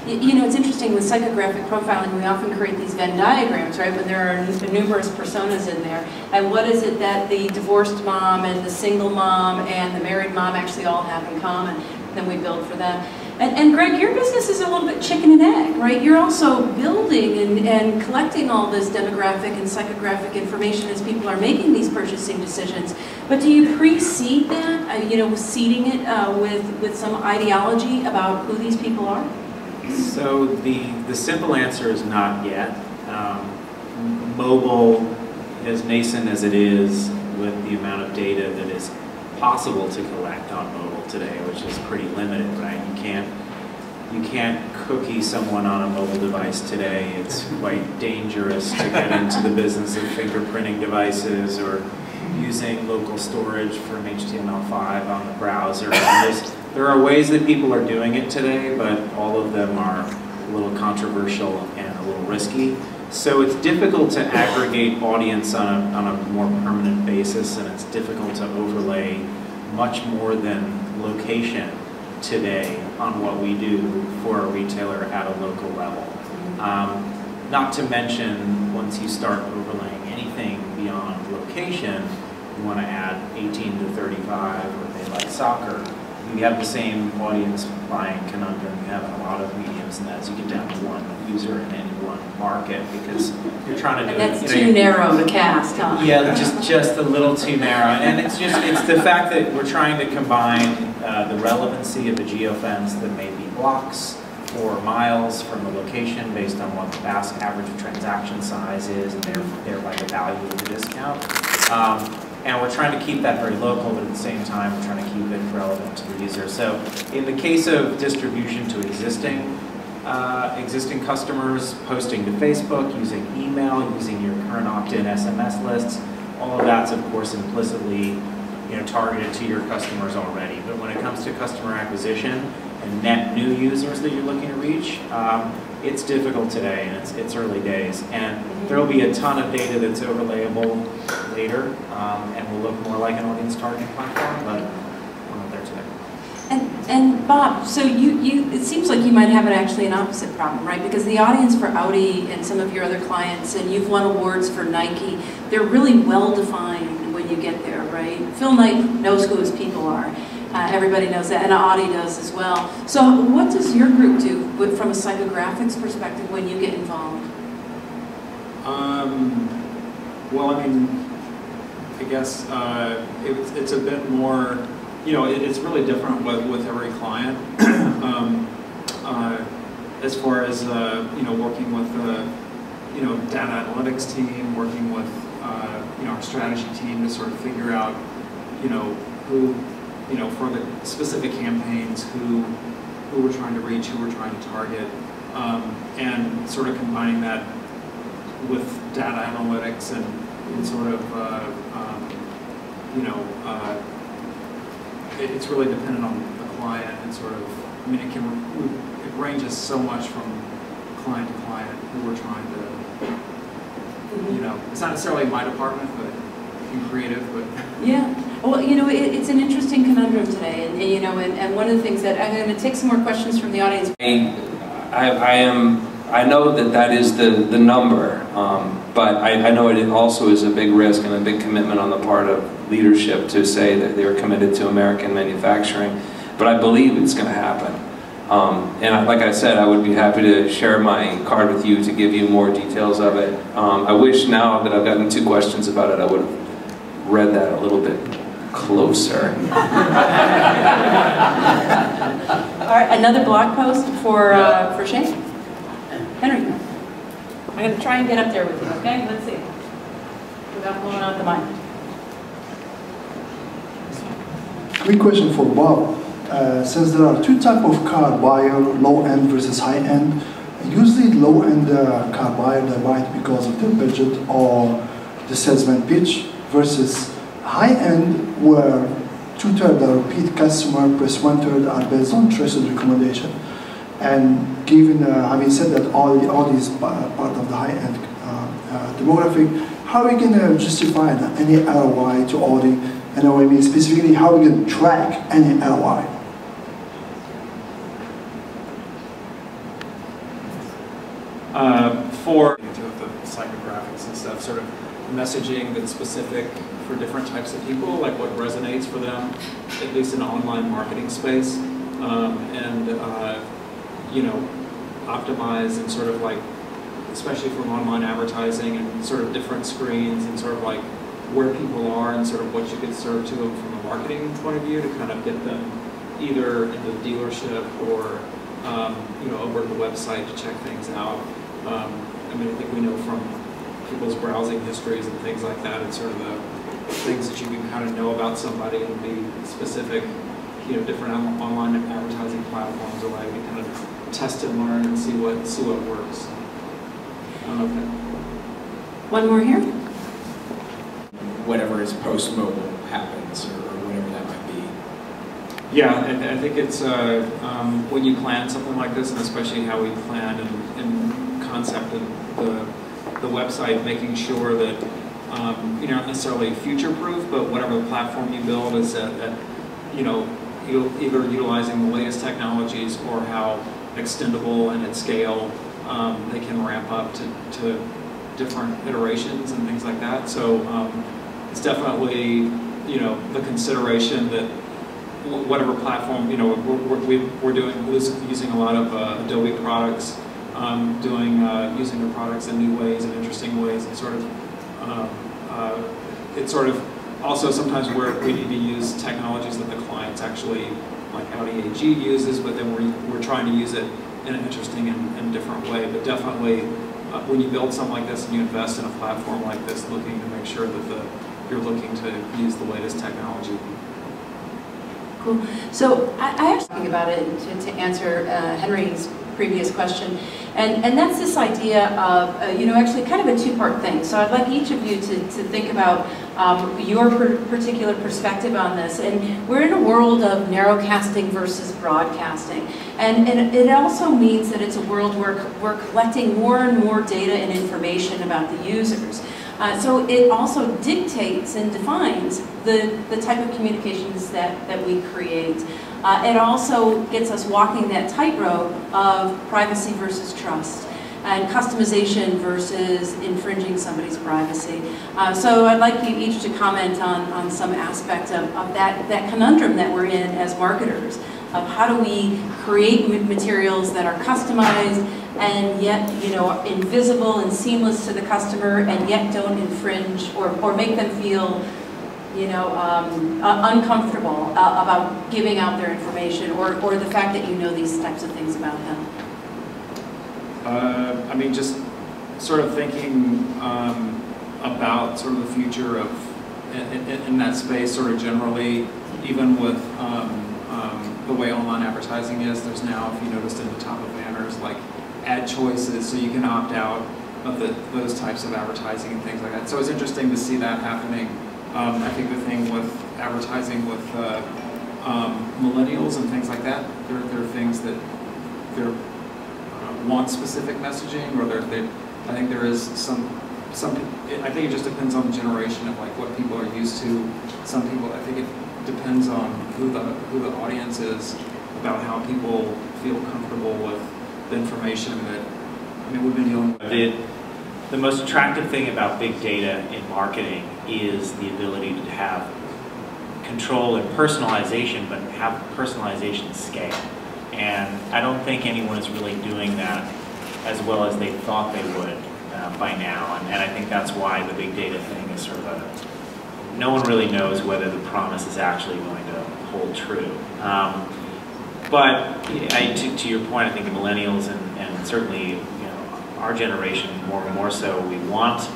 It's interesting with psychographic profiling, we often create these Venn diagrams, right, when there are numerous personas in there. And what is it that the divorced mom and the single mom and the married mom actually all have in common? Then we build for them. And Greg, your business is a little bit chicken and egg, right? You're also building and collecting all this demographic and psychographic information as people are making these purchasing decisions. But do you pre-seed that, seeding it with some ideology about who these people are? So the simple answer is not yet. Mobile, as nascent as it is, with the amount of data that is possible to collect on mobile today, which is pretty limited, right? You can't cookie someone on a mobile device today. It's quite dangerous to get into the business of fingerprinting devices or using local storage from HTML5 on the browser. There are ways that people are doing it today, but all of them are a little controversial and a little risky. So it's difficult to aggregate audience on a more permanent basis, and it's difficult to overlay much more than location today on what we do for a retailer at a local level. Not to mention, once you start overlaying anything beyond location, you want to add 18 to 35, or they like soccer, you have the same audience buying conundrum you have in a lot of mediums, and as you get down to one user in any one market, because you're trying to do it. That's too narrow to cast, huh? Yeah, just a little too narrow. And it's the fact that we're trying to combine the relevancy of the geofence that may be blocks or miles from a location based on what the average transaction size is, and thereby the value of the discount. And we're trying to keep that very local, but at the same time, we're trying to keep it relevant to the user. So in the case of distribution to existing customers, posting to Facebook, using email, using your current opt-in SMS lists, all of that's, of course, implicitly targeted to your customers already. But when it comes to customer acquisition and net new users that you're looking to reach, it's difficult today, and it's early days. And there will be a ton of data that's overlayable later, and will look more like an audience targeting platform, but we're not there today. And Bob, so it seems like you might have actually an opposite problem, right? Because the audience for Audi and some of your other clients, and you've won awards for Nike, they're really well defined when you get there, right? Phil Knight knows who his people are. Everybody knows that, and Audi does as well. So what does your group do from a psychographics perspective when you get involved? Well, I mean, I guess it's a bit more, it's really different with every client. As far as, working with the, data analytics team, working with, our strategy team to sort of figure out, who, for the specific campaigns, who we're trying to reach, who we're trying to target, and sort of combining that with data analytics and sort of, it's really dependent on the client and sort of, I mean, it ranges so much from client to client who we're trying to, it's not necessarily my department, but in creative, but. Yeah. Well, it's an interesting conundrum today, and one of the things that I'm going to take some more questions from the audience. I know that is the number, but I know it also is a big risk and a big commitment on the part of leadership to say that they're committed to American manufacturing. But I believe it's going to happen. And like I said, I would be happy to share my card with you to give you more details of it. I wish now that I've gotten 2 questions about it, I would have read that a little bit closer. All right, another blog post for Shane. Henry, I'm going to try and get up there with you, okay? Let's see. Without blowing out the mic. Quick question for Bob. Since there are 2 types of car buyer, low-end versus high-end, usually low-end car buyer, they buy it because of their budget or the salesman pitch, versus high-end where 2/3 are repeat customer plus 1/3 are based on trusted recommendation. And given, having said that, all these part of the high-end demographic, how are we going to justify any ROI to Audi? And I mean specifically, how are we going to track any ROI? For the psychographics and stuff, sort of messaging that's specific for different types of people, like what resonates for them, at least in the online marketing space. you know, optimize and sort of like, especially from online advertising and sort of different screens and sort of like where people are and sort of what you could serve to them from a marketing point of view to kind of get them either into the dealership or you know, over to the website to check things out. I mean, I think we know from people's browsing histories and things like that, it's sort of the things that you can kind of know about somebody and be specific. You know, different online advertising platforms allow you to kind of test and learn and see what works. I don't know if that... One more here. Whatever is post-mobile happens, or whatever that might be. Yeah, I think it's when you plan something like this, and especially how we plan and concepted the website, making sure that you're not necessarily future-proof, but whatever the platform you build is that you know, either utilizing the latest technologies or how extendable and at scale they can ramp up to different iterations and things like that. So it's definitely, you know, the consideration that whatever platform, you know, we're using a lot of Adobe products, using the products in new ways and interesting ways, and sort of it's sort of also sometimes where we need to use technologies that the clients actually, like Audi AG uses, but then we're trying to use it in an interesting and different way. But definitely, when you build something like this and you invest in a platform like this, looking to make sure that you're looking to use the latest technology. Cool. So I was thinking about it to answer Henry's previous question, and that's this idea of, you know, actually kind of a two-part thing. So I'd like each of you to think about your particular perspective on this. And we're in a world of narrowcasting versus broadcasting. And it also means that it's a world where we're collecting more and more data and information about the users. So it also dictates and defines the type of communications that we create. It also gets us walking that tightrope of privacy versus trust, and customization versus infringing somebody's privacy. So I'd like you each to comment on some aspect of that conundrum that we're in as marketers, of how do we create materials that are customized and yet, you know, invisible and seamless to the customer, and yet don't infringe or make them feel, you know, uncomfortable about giving out their information, or the fact that you know these types of things about them. I mean, just sort of thinking about sort of the future of in that space, sort of generally, even with the way online advertising is. There's now, if you noticed in the top of banners, like ad choices, so you can opt out of those types of advertising and things like that. So it's interesting to see that happening. I think the thing with advertising with millennials and things like that, there are things that they're want specific messaging, or I think there is some. I think it just depends on the generation of like what people are used to. Some people, I think it depends on who the audience is, about how people feel comfortable with the information that, I mean, we've been dealing with. The most attractive thing about big data in marketing is the ability to have control and personalization, but have personalization scale. And I don't think anyone is really doing that as well as they thought they would by now. And I think that's why the big data thing is sort of no one really knows whether the promise is actually going to hold true. But to your point, I think the millennials and certainly our generation more and more so, we want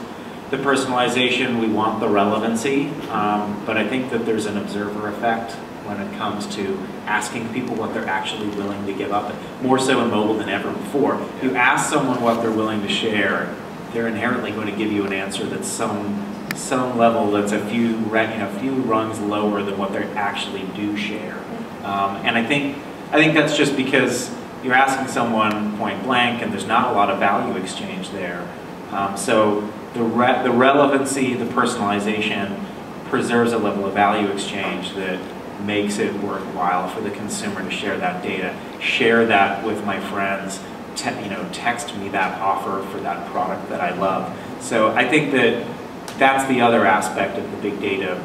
the personalization, we want the relevancy, but I think that there's an observer effect when it comes to asking people what they're actually willing to give up, more so in mobile than ever before. You ask someone what they're willing to share, they're inherently going to give you an answer that's some level that's a few rungs lower than what they actually do share. And I think that's just because you're asking someone point blank, and there's not a lot of value exchange there. So the relevancy, the personalization, preserves a level of value exchange that makes it worthwhile for the consumer to share that data, share that with my friends, text me that offer for that product that I love. So I think that that's the other aspect of the big data,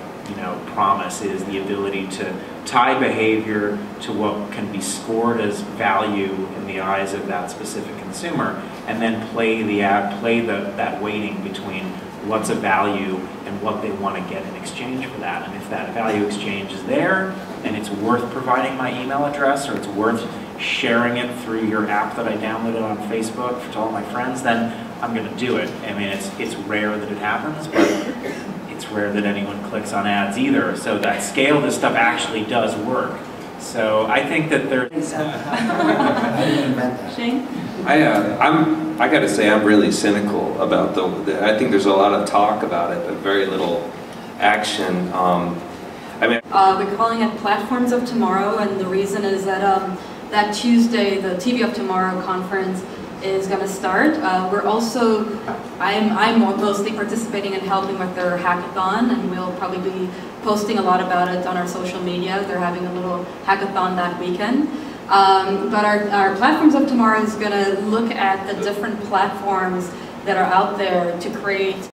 promise, is the ability to tie behavior to what can be scored as value in the eyes of that specific consumer, and then play that weighting between what's a value and what they want to get in exchange for that. And if that value exchange is there, and it's worth providing my email address, or it's worth sharing it through your app that I downloaded on Facebook to all my friends, then I'm going to do it. I mean, it's rare that it happens, but it's rare that anyone clicks on ads either. So that scale, this stuff actually does work. So I think that there's... Shane? I got to say, I'm really cynical about I think there's a lot of talk about it, but very little action. We're calling it Platforms of Tomorrow, and the reason is that that Tuesday, the TV of Tomorrow conference is going to start. I'm mostly participating and helping with their hackathon, and we'll probably be posting a lot about it on our social media. They're having a little hackathon that weekend. But our Platforms of Tomorrow is going to look at the different platforms that are out there to create